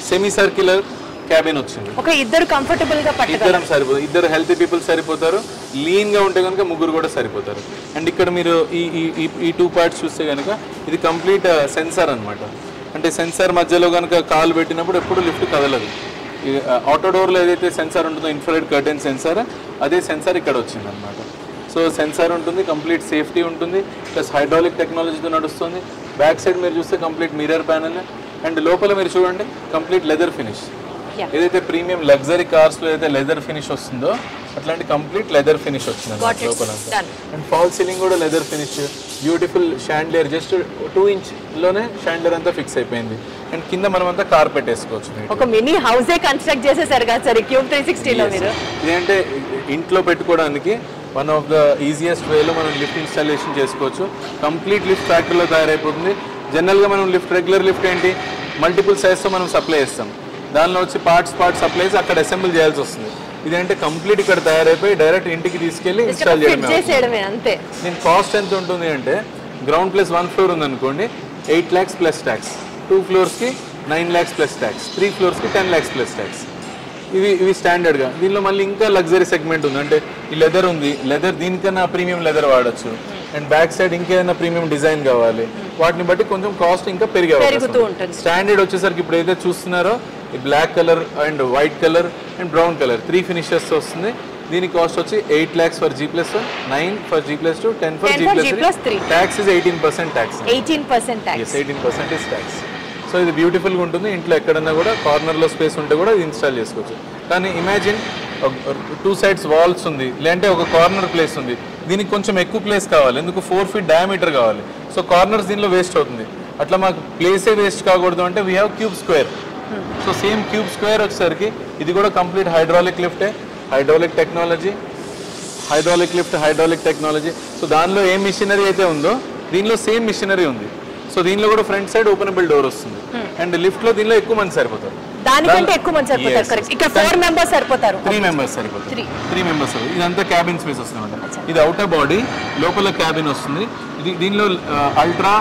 సెమీ సర్క్యులర్ క్యాబిన్ వచ్చింది. ఒక ఇద్దరు కంఫర్టబుల్ గా ఇద్దరం సరిపోదు, ఇద్దరు హెల్తీ పీపుల్ సరిపోతారు. లీన్ గా ఉంటే కనుక ముగ్గురు కూడా సరిపోతారు. అండ్ ఇక్కడ మీరు ఈ 2 parts చూస్తే కనుక ఇది కంప్లీట్ సెన్సార్ అన్నమాట. అంటే సెన్సార్ మధ్యలో కనుక కాలు పెట్టినప్పుడు ఎప్పుడు లిఫ్ట్ కదలదు. ఆటో డోర్లో ఏదైతే సెన్సార్ ఉంటుందో ఇన్ఫ్రారెడ్ కర్టెన్ సెన్సార్, అదే సెన్సార్ ఇక్కడ వచ్చింది అనమాట. సో సెన్సార్ ఉంటుంది, కంప్లీట్ సేఫ్టీ ఉంటుంది, ప్లస్ హైడ్రాలిక్ టెక్నాలజీతో నడుస్తుంది. బ్యాక్ సైడ్ మీరు చూస్తే కంప్లీట్ మిర్రర్ ప్యానెల్. అండ్ లోపల మీరు చూడండి కంప్లీట్ లెదర్ ఫినిష్. ఏదైతే ప్రీమియం లగ్జరీ కార్స్ లో ఏదైతే లెదర్ ఫినిష్ వస్తుందో అట్లాంటి కంప్లీట్ లెదర్ ఫినిష్ వచ్చింది లోపల. అండ్ ఫాల్ సీలింగ్ కూడా leather finish, beautiful chandelier, just 2 inch లోనే షాండ్లియర్ అంతా ఫిక్స్ అయిపోయింది. అండ్ కింద మనం అంతా కార్పెట్ వేసుకోవచ్చు. ఒక మినీ హౌసే కన్స్ట్రక్ట్ చేసేసారు కదా సార్ క్యూబ్ 360 లో మీరు. ఇదేంటే ఇంట్లో పెట్టుకోవడానికి వన్ ఆఫ్ ద ఈజియెస్ట్ వేలో మనం లిఫ్ట్ ఇన్స్టాలేషన్ చేసుకోవచ్చు. కంప్లీట్ లిఫ్ట్ ఫ్యాక్టరీలో తయారైపోతుంది. జనరల్గా మనం లిఫ్ట్ రెగ్యులర్ లిఫ్ట్ ఏంటి మల్టిపుల్ సైజ్తో మనం సప్లై చేస్తాం, దానిలో వచ్చి పార్ట్స్ సప్లై చేసి అక్కడ అసెంబుల్ చేయాల్సి వస్తుంది. ఇదంటే కంప్లీట్ ఇక్కడ తయారైపోయి డైరెక్ట్ ఇంటికి తీసుకెళ్లి ఇన్స్టాల్ చేయడమే అంతే. దీని కాస్ట్ ఎంత ఉంటుంది అంటే గ్రౌండ్ ప్లస్ 1 floor ఉందనుకోండి 8 lakhs ప్లస్ ట్యాక్స్, 2 floors కి 9 lakhs ప్లస్ ట్యాక్స్, 3 floors కి 10 lakhs ప్లస్ ట్యాక్స్. ఇవి స్టాండర్డ్గా. దీనిలో మళ్ళీ ఇంకా లగ్జరీ సెగ్మెంట్ ఉంది. అంటే ఈ లెదర్ ఉంది, లెదర్ దీనికన్నా ప్రీమియం లెదర్ వాడచ్చు. అండ్ బ్యాక్ సైడ్ ఇంకేదైనా ప్రీమియం డిజైన్ కావాలి, వాటిని బట్టి కొంచెం కాస్ట్ ఇంకా పెరుగుతూ ఉంటుంది. స్టాండర్డ్ వచ్చేసరికి ఇప్పుడు ఏదైతే చూస్తున్నారో ఈ black colour and white colour and brown colour 3 finishes వస్తుంది. దీని కాస్ట్ వచ్చి 8 lakhs for G+1, 9 for G+2, 10 for G+3. Tax is 18% tax. 18% is tax. So ఇది బ్యూటిఫుల్గా ఉంటుంది. ఇంట్లో ఎక్కడన్నా కూడా కార్నర్లో స్పేస్ ఉంటే కూడా ఇది ఇన్స్టాల్ చేసుకోవచ్చు. కానీ ఇమాజిన్ 2 sides వాల్స్ ఉంది, లేదంటే ఒక కార్నర్ ప్లేస్ ఉంది, దీనికి కొంచెం ఎక్కువ ప్లేస్ కావాలి. ఎందుకు 4 feet డయామీటర్ కావాలి. సో కార్నర్స్ దీనిలో వేస్ట్ అవుతుంది. అట్లా మాకు ప్లేసే వేస్ట్ కాకూడదు అంటే we have Cube Square. So same Cube Square వచ్చేసరికి ఇది కూడా కంప్లీట్ హైడ్రాలిక్ లిఫ్టే, hydraulic technology, hydraulic technology. So దానిలో ఏ మిషనరీ అయితే ఉందో దీనిలో సేమ్ మిషనరీ ఉంది. సో దీనిలో కూడా ఫ్రంట్ సైడ్ ఓపెనబుల్ డోర్ వస్తుంది. అండ్ లిఫ్ట్ లో దీనిలో ఎక్కువ మంది సరిపోతారు. దానికంటే ఎక్కువ మంది సరిపోతారు. కరెక్ట్. ఇక్కడ 4 members సరిపోతారు. 3 members సరిపోతారు. 3 members. ఇదంతా క్యాబిన్ స్పేస్ వస్తుంది. ఇది అవుటర్ బాడీ, లోపల క్యాబిన్ వస్తుంది. దీనిలో ultra,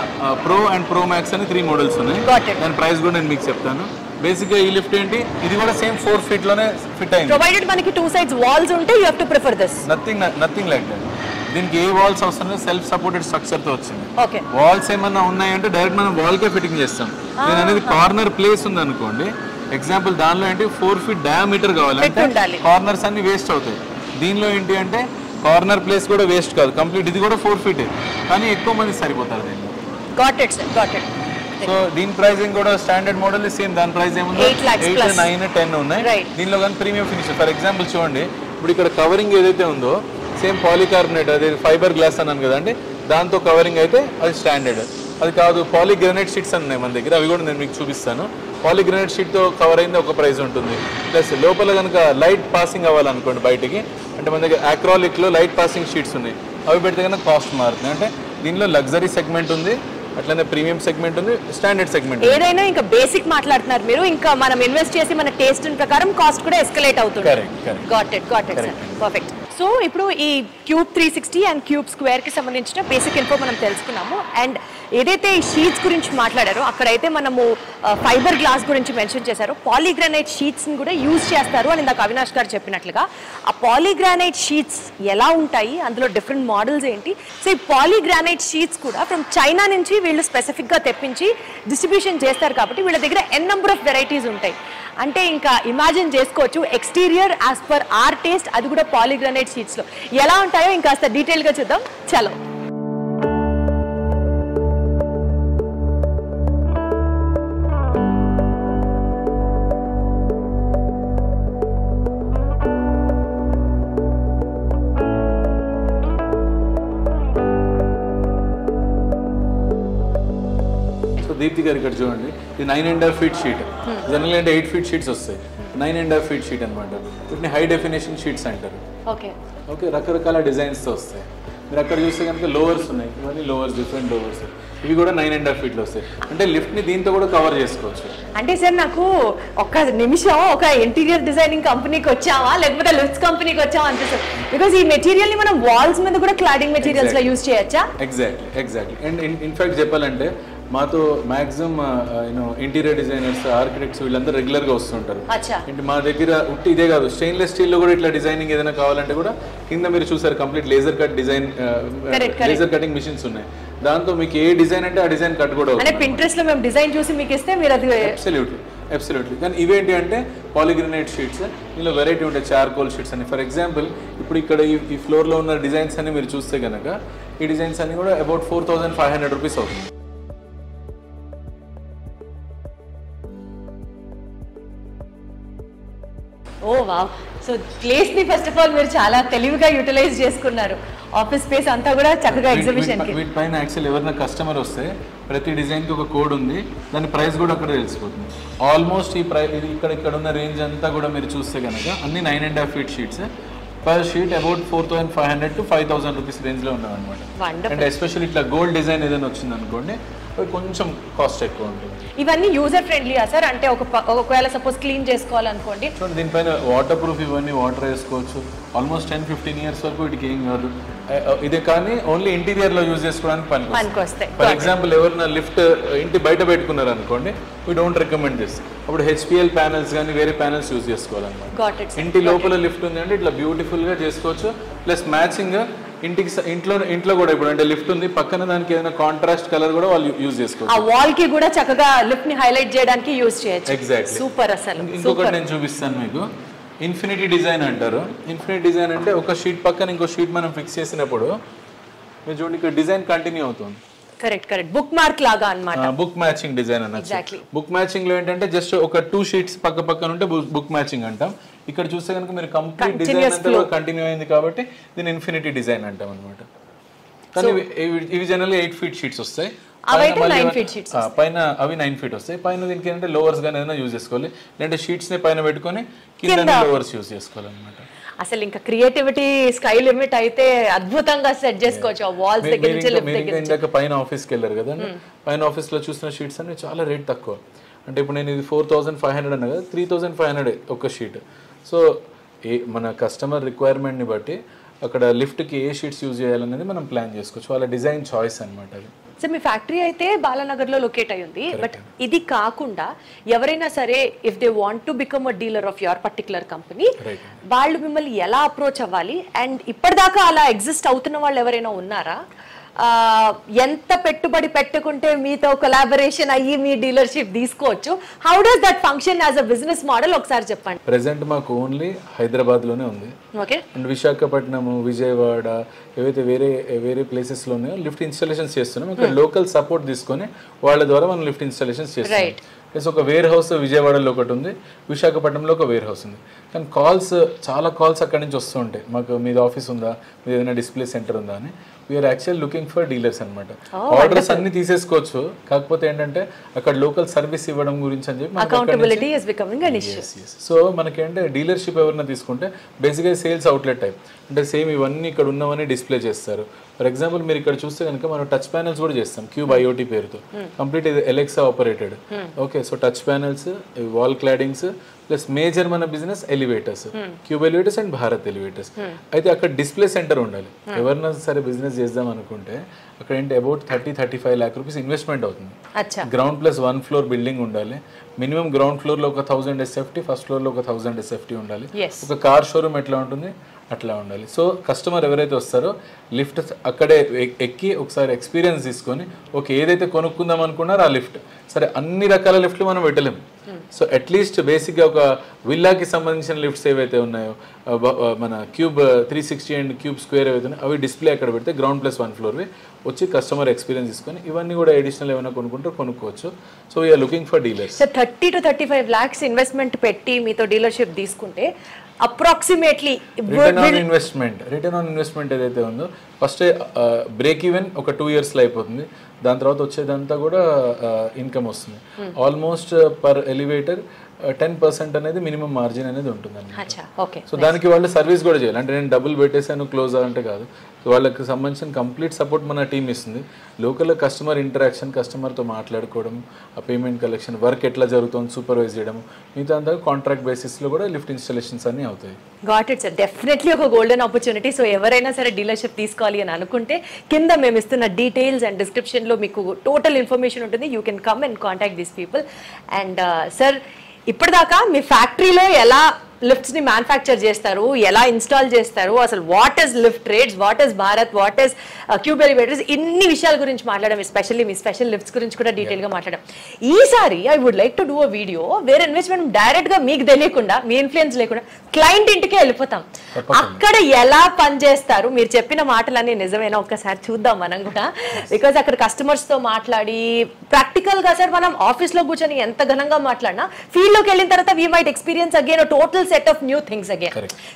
pro and pro max అని 3 models ఉన్నాయి. దాని ప్రైస్ కూడా నేను మీకు చెప్తాను. బేసిక్గా ఈ లిఫ్ట్ ఏంటి, ఇది కూడా సేమ్ 4 feet లోనే ఫిట్ అయింది. ప్రొవైడెడ్ మనకి 2 sides walls ఉంటే you have to prefer this. Nothing like that. దీనికి ఏ వాల్స్ అవసరం లేదు, సెల్ఫ్ సపోర్టెడ్ స్ట్రక్చర్ తో వచ్చింది. వాల్స్ ఏమన్నా ఉన్నాయంటే డైరెక్ట్ మనం వాల్ కే ఫిట్టింగ్ చేస్తాం. నేను అనేది కార్నర్ ప్లేస్ ఉంది అనుకోండి, ఎగ్జాంపుల్ దానిలో ఏంటి 4 feet డయామీటర్ కావాలంటే కార్నర్స్ అన్ని వేస్ట్ అవుతాయి. దీనిలో ఏంటి అంటే కార్నర్ ప్లేస్ కూడా వేస్ట్ కాదు, కంప్లీట్ ఇది కూడా 4 feet, కానీ ఎక్కువ మంది సరిపోతారు దీనిలో. సో దీని ప్రైసింగ్ కూడా స్టాండర్డ్ మోడల్ సేమ్, దాని ప్రైస్ ఏముంది 8, 9, 10 ఉన్నాయి. దీనిలో కానీ ప్రీమియం ఫినిష్. ఫర్ ఎగ్జాంపుల్ చూడండి, ఇప్పుడు ఇక్కడ కవరింగ్ ఏదైతే ఉందో సేమ్ పాలికార్బోనేట్, అదే ఫైబర్ గ్లాస్ అన్నాను కదండి, దాంతో కవరింగ్ అయితే అది స్టాండర్డ్. అది కాదు పాలిగ్రానైట్ షీట్స్ ఉన్నాయి మన దగ్గర, అవి కూడా నేను మీకు చూపిస్తాను. పాలిగ్రానైట్ షీట్తో కవర్ అయింది ఒక ప్రైస్ ఉంటుంది. ప్లస్ లోపల కనుక లైట్ పాసింగ్ అవ్వాలనుకోండి బయటికి, అంటే మన దగ్గర అక్రాలిక్లో లైట్ పాసింగ్ షీట్స్ ఉన్నాయి, అవి పెడితే కనుక కాస్ట్ మారుతుంది. అంటే దీనిలో లగ్జరీ సెగ్మెంట్ ఉంది, అట్లనే ప్రీమియం సెగ్మెంట్ ఉంది, స్టాండర్డ్ సెగ్మెంట్. ఏదైనా ఇంకా బేసిక్ మాట్లాడుతున్నారు మీరు, ఇంకా మనం ఇన్వెస్ట్ చేసి మన టేస్ట్ ప్రకారం కాస్ట్ కూడా ఎస్కలేట్ అవుతుంది. Got it sir, perfect. So ఇప్పుడు ఈ క్యూబ్ 360 అండ్ క్యూబ్ స్క్వేర్ కి సంబంధించిన బేసిక్ ఇన్ఫో మనం తెలుసుకున్నాము. అండ్ ఏదైతే ఈ షీట్స్ గురించి మాట్లాడారో అక్కడైతే మనము ఫైబర్ గ్లాస్ గురించి మెన్షన్ చేశారు. పాలిగ్రానైట్ షీట్స్ ని కూడా యూజ్ చేస్తారు అని ఇందాక అవినాష్ గారు చెప్పినట్లుగా. ఆ పాలిగ్రానైట్ షీట్స్ ఎలా ఉంటాయి, అందులో డిఫరెంట్ మోడల్స్ ఏంటి. సో ఈ పాలిగ్రానైట్ షీట్స్ కూడా ఫ్రమ్ చైనా నుంచి వీళ్ళు స్పెసిఫిక్ గా తెప్పించి డిస్ట్రిబ్యూషన్ చేస్తారు కాబట్టి వీళ్ళ దగ్గర ఎన్ నెంబర్ ఆఫ్ వెరైటీస్ ఉంటాయి. అంటే ఇంకా ఇమాజిన్ చేసుకోవచ్చు exterior as per our taste, అది కూడా పాలిగ్రానైట్ షీట్స్ లో ఎలా ఉంటాయో ఇంకాస్త డీటెయిల్ గా చూద్దాం. చలో. దీప్తి గారు ఇక్కడ చూడండి, ఇది 9.5 feet షీట్. జనరల్ అంటే 8 feet షీట్స్ వస్తాయి, 9.5 feet షీట్ అనమాట. వీటిని హై డెఫినేషన్ షీట్స్ అంటారు. ఓకే, రకరకాల డిజైన్స్తో వస్తాయి. మీరు అక్కడ చూస్తే కనుక లోవర్స్ ఉన్నాయి, ఇవన్నీ లోవర్స్, డిఫరెంట్ లోవర్స్. ఇవి కూడా 9.5 ఫీట్లు వస్తాయి. అంటే లిఫ్ట్ని దీంతో కూడా కవర్ చేసుకోవచ్చు. అంటే సార్ నాకు ఒక్క నిమిషం ఒక ఇంటీరియర్ డిజైనింగ్ కంపెనీకి వచ్చావా లేకపోతే లిఫ్ట్స్ కంపెనీకి వచ్చావా అనిపిస్తుంది. బికాస్ ఈ మెటీరియల్ ని మనం వాల్స్ మీద కూడా క్లాడింగ్ మెటీరియల్స్ లో యూజ్ చేయొచ్చా? ఎగ్జాక్ట్లీ. అండ్ ఇన్ఫాక్ట్ చెప్పాలంటే మాతో మాక్సిమం ఇంటీరియర్ డిజైనర్స్, ఆర్కిటెక్ట్స్ వీళ్ళందరూ రెగ్యులర్గా వస్తుంటారు. అంటే మా దగ్గర ఉట్టి ఇదే కాదు, స్టెయిన్లెస్ స్టీల్లో కూడా ఇట్లా డిజైనింగ్ ఏదైనా కావాలంటే కూడా కింద మీరు చూసారు complete laser cut design, laser cutting machines ఉన్నాయి. దాంతో మీకు ఏ డిజైన్ అంటే ఆ డిజైన్ కట్ కూడా అవుతుంది. పింట్రెస్ట్ లో మేము డిజైన్ చూసి మీకు ఇస్తే మీరు అది అబ్సల్యూట్లీ. కానీ ఇవేంటి అంటే పాలిగ్రనైట్ షీట్స్, ఇందులో వెరైటీ ఉంటాయి, చార్కోల్ షీట్స్ అని. ఫర్ ఎగ్జాంపుల్ ఇప్పుడు ఇక్కడ ఈ ఫ్లోర్లో ఉన్న డిజైన్స్ అన్ని మీరు చూస్తే కనుక ఈ డిజైన్స్ అన్ని కూడా అబౌట్ 4,500 రూపీస్ అవుతుంది. ఓ వావ్. సో ప్లేస్ ని ఫస్ట్ ఆఫ్ ఆల్ మీరు చాలా తెలివిగా యూటిలైజ్ చేసుకున్నారు. ఆఫీస్ స్పేస్ అంతా కూడా చక్కగా ఎగ్జిబిషన్ కి. వీటిపైన యాక్చువల్ ఎవరైనా కస్టమర్ వస్తే ప్రతి డిజైన్ కి ఒక కోడ్ ఉంది, దాని ప్రైస్ కూడా అక్కడ తెలిసిపోతుంది. ఆల్మోస్ట్ ఈ ప్రైస్ ఇక్కడ ఉన్న రేంజ్ అంతా కూడా మీరు చూస్తే కనుక అన్ని 9.5 feet sheets. Per sheet about 4,500 to 5,000 rupees రేంజ్లో ఉన్నామన్నమాట. అండ్ ఎస్పెషల్లీ ఇట్లా గోల్డ్ డిజైన్ ఏదైనా వచ్చింది అనుకోండి కొంచెం కాస్ట్ ఎక్కువ ఉంటుంది. ఇవన్నీ యూజర్ ఫ్రెండ్లీయా సార్? అంటే ఒకవేళ సపోజ్ క్లీన్ చేసుకోవాలనుకోండి, చూడండి దీనిపైన వాటర్ ప్రూఫ్, ఇవన్నీ వాటర్ వేసుకోవచ్చు. ఆల్మోస్ట్ 10-15 ఇయర్స్ వరకు వీటికి ఏం కాదు. ఇదే కానీ ఓన్లీ ఇంటీరియర్ లో యూజ్ చేసుకోవడానికి పనికొస్తాయి. ఫర్ ఎగ్జాంపుల్ ఎవరైనా లిఫ్ట్ ఇంటి బయట పెట్టుకున్నారు అనుకోండి, వీ డోంట్ రికమెండ్ దిస్. అప్పుడు హెచ్పిఎల్ ప్యానల్స్ కానీ వేరే ప్యానల్స్ యూజ్ చేసుకోవాలన్నమాట. ఇంటి లోపల లిఫ్ట్ ఉంది అంటే ఇట్లా బ్యూటిఫుల్ గా చేసుకోవచ్చు. ప్లస్ మ్యాచింగ్ ఇంట్లో కూడా ఇప్పుడు అంటే లిఫ్ట్ ఉంది పక్కన దానికి ఏదైనా కాంట్రాస్ట్ కలర్ కూడా వాళ్ళు యూజ్ చేసుకోవచ్చు. ఆ వాల్ కి కూడా చక్కగా లిఫ్ట్ ని హైలైట్ చేయడానికి యూజ్ చేయొచ్చు. ఎగ్జాక్ట్లీ. సూపర్. అసలు ఇంకొకటి నేను చూపిస్తాను మీకు. ఇన్ఫినిటీ డిజైన్ అంటారు. ఇన్ఫినిటీ డిజైన్ అంటే ఒక షీట్ పక్కన ఇంకో షీట్ మనం ఫిక్స్ చేసినప్పుడు మీరు చూడండి ఇక్కడ డిజైన్ కంటిన్యూ అవుతుంది. కరెక్ట్. బుక్ మార్క్ లాగా అన్నమాట. బుక్ మ్యాచింగ్ డిజైన్ అన్నట్టు. బుక్ మ్యాచింగ్ లో ఏంటంటే జస్ట్ ఒక 2 షీట్స్ పక్క పక్కన ఉంటే బుక్ మ్యాచింగ్ అంటాం. ఇక్కడ చూస్తే కనుక మీరు కంప్లీట్ డిజైన్ అంతా కంటిన్యూ అయింది కాబట్టి దీని ఇన్ఫినిటీ డిజైన్ అంటాం అనమాట. కానీ ఇవి జనరల్ 8 ఫీట్ షీట్స్ వస్తాయి. పైన అవి 9 ఫీట్ వస్తాయి. పైన దీనికి ఏంటంటే లోవర్స్ గానీ ఏదైనా యూజ్ చేసుకోవాలి, లేదంటే షీట్స్ ని పైన పెట్టుకొని కింద లోవర్స్ యూజ్ చేసుకోవాలన్నమాట. అసలు ఇంకా క్రియేటివిటీ స్కై లిమిట్ అయితే అద్భుతంగా సెట్ చేసుకోవచ్చు. ఆ వాల్స్ దగ్గర నుంచి లిఫ్ట్ దగ్గర నుంచి. ఇందాక పైన ఆఫీస్ కి వెళ్ళారు కదా, పైన ఆఫీస్ లో చూసిన షీట్స్ అన్ని చాలా రేట్ తక్కువ. అంటే ఇప్పుడు నేను ఇది 4,500 అన్నా కదా, 3,500 ఒక షీట్. సో మన కస్టమర్ రిక్వైర్మెంట్ని బట్టి అక్కడ లిఫ్ట్కి ఏ షీట్స్ యూజ్ చేయాలనేది మనం ప్లాన్ చేసుకోవచ్చు. వాళ్ళ డిజైన్ చాయిస్ అనమాట అది. సో మీ ఫ్యాక్టరీ అయితే బాలానగర్లో లొకేట్ అయి ఉంది. బట్ ఇది కాకుండా ఎవరైనా సరే if they want to become a dealer of your particular company, వాళ్ళు మిమ్మల్ని ఎలా అప్రోచ్ అవ్వాలి? అండ్ ఇప్పటిదాకా అలా ఎగ్జిస్ట్ అవుతున్న వాళ్ళు ఎవరైనా ఉన్నారా? ఎంత పెట్టుబడి పెట్టుకుంటే మీతో కొలాబరేషన్ అయ్యి మీ డీలర్షిప్ తీసుకోవచ్చు? How does that function as a business model ఒకసారి చెప్పండి. ప్రెసెంట్ మాకు ఓన్లీ హైదరాబాద్లోనే ఉంది. ఓకే. అండ్ విశాఖపట్నం, విజయవాడ ఏవైతే వేరే ప్లేసెస్లో ఉన్నాయో లిఫ్ట్ ఇన్స్టాలేషన్స్ చేస్తున్నాం. అక్కడ లోకల్ సపోర్ట్ తీసుకొని వాళ్ళ ద్వారా మనం లిఫ్ట్ ఇన్స్టాలేషన్స్ చేస్తున్నాం. ప్లస్ ఒక వేర్ హౌస్ విజయవాడలో ఒకటి ఉంది, విశాఖపట్నంలో ఒక వేర్ హౌస్ ఉంది. కానీ చాలా కాల్స్ అక్కడి నుంచి వస్తూ ఉంటాయి. మాకు మీది ఆఫీస్ ఉందా, మీది ఏదైనా డిస్ప్లే సెంటర్ ఉందా అని. We're actual looking for dealers అనమాట. ఆర్డర్స్ అన్ని తీసేసుకోవచ్చు, కాకపోతే ఏంటంటే అక్కడ లోకల్ సర్వీస్ ఇవ్వడం గురించి అని చెప్పి. సో మనకేంటే డీలర్షిప్ ఎవరైనా తీసుకుంటే బేసిక్గా సేల్స్ అవుట్లెట్ టైప్ అంటే సేమ్ ఇవన్నీ ఇక్కడ ఉన్నవన్నీ డిస్ప్లే చేస్తారు. ఫర్ ఎగ్జాంపుల్ మీరు ఇక్కడ చూస్తే కనుక మనం టచ్ ప్యానల్స్ కూడా చేస్తాం క్యూబ్ ఐఓటీ పేరుతో. కంప్లీట్ ఇది Alexa operated. Okay. So touch panels, wall claddings plus major మన business elevators, Cube elevators and Bharat elevators. అయితే అక్కడ డిస్ప్లే సెంటర్ ఉండాలి. ఎవరైనా సరే బిజినెస్ చేద్దాం అనుకుంటే అక్కడ ఏంటి అబౌట్ 30-35 lakh రూపీస్ ఇన్వెస్ట్మెంట్ అవుతుంది. గ్రౌండ్ ప్లస్ 1 floor బిల్డింగ్ ఉండాలి. మినిమం గ్రౌండ్ ఫ్లోర్లో ఒక 1000 SFT, ఫస్ట్ ఫ్లోర్లో ఒక 1000 SFT ఉండాలి. ఒక కార్ షోరూమ్ ఎట్లా ఉంటుంది అట్లా ఉండాలి. సో కస్టమర్ ఎవరైతే వస్తారో లిఫ్ట్ అక్కడే ఎక్కి ఒకసారి ఎక్స్పీరియన్స్ తీసుకొని ఓకే ఏదైతే కొనుక్కుందాం అనుకున్నారో ఆ లిఫ్ట్, సరే అన్ని రకాల లిఫ్ట్లు మనం పెట్టలేము. సో అట్లీస్ట్ బేసిక్గా ఒక విల్లాకి సంబంధించిన లిఫ్ట్స్ ఏవైతే ఉన్నాయో మన క్యూబ్ 360 అండ్ క్యూబ్ స్క్వేర్ ఏవైతే ఉన్నాయో అవి డిస్ప్లే అక్కడ పెడితే గ్రౌండ్ ప్లస్ 1 floor వచ్చి కస్టమర్ ఎక్స్పీరియన్స్ తీసుకొని ఇవన్నీ కూడా అడిషనల్ ఏమైనా కొనుక్కోవచ్చు. So we're looking for dealers. 30 to 35 lakhs investment పెట్టి మీతో డీలర్షిప్ తీసుకుంటే అప్రాక్సిమేట్లీ రిటర్న్ ఆన్ ఇన్వెస్ట్మెంట్ ఏదైతే ఉందో ఫస్ట్ బ్రేక్ ఈవెన్ ఒక 2 yearsలో అయిపోతుంది. దాని తర్వాత వచ్చేదంతా కూడా ఇన్కమ్ వస్తుంది. ఆల్మోస్ట్ పర్ ఎలివేటర్ 10% అనేది మినిమం మార్జిన్ అనేది ఉంటుందండి. సో దానికి వాళ్ళు సర్వీస్ కూడా చేయాలి. అంటే నేను డబ్బులు పెట్టేసాను క్లోజ్ అంటే కాదు. సో వాళ్ళకి సంబంధించిన కంప్లీట్ సపోర్ట్ మన టీం ఇస్తుంది. లోకల్ కస్టమర్ ఇంటరాక్షన్, కస్టమర్తో మాట్లాడుకోవడం, ఆ పేమెంట్ కలెక్షన్, వర్క్ ఎట్లా జరుగుతుంది సూపర్వైజ్ చేయడం, మిగతా అంతా కాంట్రాక్ట్ బేసిస్లో కూడా లిఫ్ట్ ఇన్స్టాలేషన్స్ అన్నీ అవుతాయి. గాట్ ఇట్ సార్, డెఫినెట్లీ ఒక గోల్డెన్ ఆపర్చునిటీ. సో ఎవరైనా సరే డీలర్షిప్ తీసుకోవాలి అని అనుకుంటే కింద మేము ఇస్తున్న డీటెయిల్స్ అండ్ డిస్క్రిప్షన్లో మీకు టోటల్ ఇన్ఫర్మేషన్ ఉంటుంది. You can come and contact these people. And sir, ఇప్పటిదాకా మీ ఫ్యాక్టరీలో ఎలా లిఫ్ట్స్ ని మ్యానుఫ్యాక్చర్ చేస్తారు, ఎలా ఇన్స్టాల్ చేస్తారు, అసలు what is lift rates, what is Bharat, what is cube elevators, ఇన్ని విషయాల గురించి మాట్లాడడం, ఎస్పెషల్లీ మీ స్పెషల్ లిఫ్ట్స్ గురించి కూడా డీటెయిల్ గా మాట్లాడడం. ఈసారి I would like to do a video where investment direct గా మీకు తెలియకుండా, మీ ఇన్ఫ్లుయెన్స్ లేకుండా క్లయింట్ ఇంటికే వెళ్ళిపోతాం. అక్కడ ఎలా పనిచేస్తారు, మీరు చెప్పిన మాటలన్నీ నిజమేనా ఒక్కసారి చూద్దాం మనం కూడా. బికాస్ అక్కడ కస్టమర్స్ తో మాట్లాడి ప్రాక్టికల్ గా సార్ మనం ఆఫీస్ లో కూర్చొని ఎంత ఘనంగా మాట్లాడినా ఫీల్డ్ లోకి వెళ్ళిన తర్వాత we might experience again total set of new things again.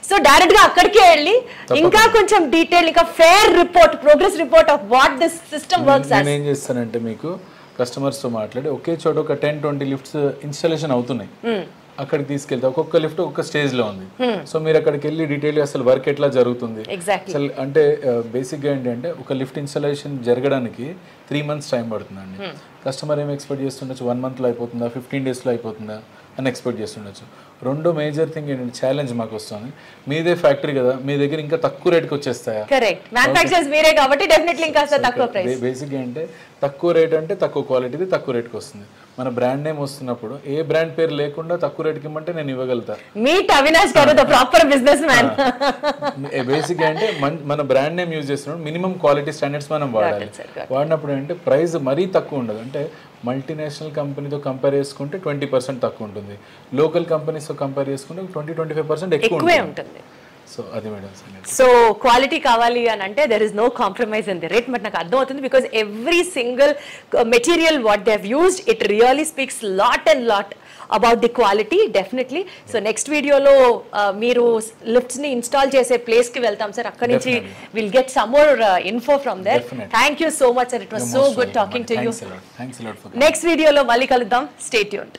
So direct గా అక్కడికే వెళ్ళి ఇంకా కొంచెం డీటెయిల్, ఇంకా fair report, progress report of what this system works. నేను ఏం చేస్తానంటే మీకు కస్టమర్స్ తో మాట్లాడి ఒకే చోట ఒక 10-20 లిఫ్ట్స్ ఇన్స్టాలేషన్ అవుతున్నాయి, అక్కడికి తీసుకెళ్తే ఒక్కొక్క లిఫ్ట్ ఒక్కొక్క స్టేజ్ లో ఉంది. సో మీరు అక్కడికి వెళ్ళి డీటెయిల్ అసలు వర్క్ ఎట్లా జరుగుతుంది, అసలు అంటే బేసిక్ గా ఏంటంటే ఒక లిఫ్ట్ ఇన్స్టాలేషన్ జరగడానికి 3 months టైం పడుతుందండి. కస్టమర్ ఏం ఎక్స్పెక్ట్ చేస్తుండొచ్చు, 1 month లో అయిపోతుందా, 15 days లో అయిపోతుందా అని ఎక్స్పెక్ట్ చేస్తుండొచ్చు. రెండో మేజర్ థింగ్ ఏంటంటే ఛాలెంజ్ మాకు వస్తుంది, మీదే ఫ్యాక్టరీ కదా, మీ దగ్గర ఇంకా తక్కువ రేట్కి వచ్చేస్తాయా? కరెక్ట్, మ్యానుఫ్యాక్చరర్స్ మీరే కాబట్టి డెఫినెట్లీ ఇంకా తక్కువ ప్రైస్. బేసిక్ అంటే తక్కువ రేట్ అంటే తక్కువ క్వాలిటీది తక్కువ రేట్కి వస్తుంది. మన బ్రాండ్ నేమ్ వస్తున్నప్పుడు ఏ బ్రాండ్ పేరు లేకుండా తక్కువ రేట్కి ఇమ్మంటే నేను ఇవ్వగలుగుతా. మీట్ అవినాష్ గారు the proper business man. Basic అంటే మన బ్రాండ్ నేమ్ యూజ్ చేస్తున్నప్పుడు మినిమం క్వాలిటీ స్టాండర్డ్స్ మనం వాడాలి. వాడినప్పుడు ఏంటంటే ప్రైస్ మరీ తక్కువ ఉండదు. అంటే మల్టీనేషనల్ కంపెనీతో కంపేర్ చేసుకుంటే 20% తక్కువ ఉంటుంది, లోకల్ కంపెనీస్తో కంపేర్ చేసుకుంటే 20-25% ఎక్కువ ఉంటుంది. సో అది మేడం. సో క్వాలిటీ కావాలి అని అంటే there is no compromise in the rate. But నాకు అర్థం అవుతుంది because every single material what they have used it really speaks lot and lot about the quality, definitely. So next video lo మీరు lifts ni install చేసే place ki వెళ్తాం sir. అక్కడ నుంచి we'll get some more info from there. Definitely. Thank you so much sir, it was so good talking to you. Thanks a lot for next video lo మళ్ళీ కలుద్దాం. Stay tuned.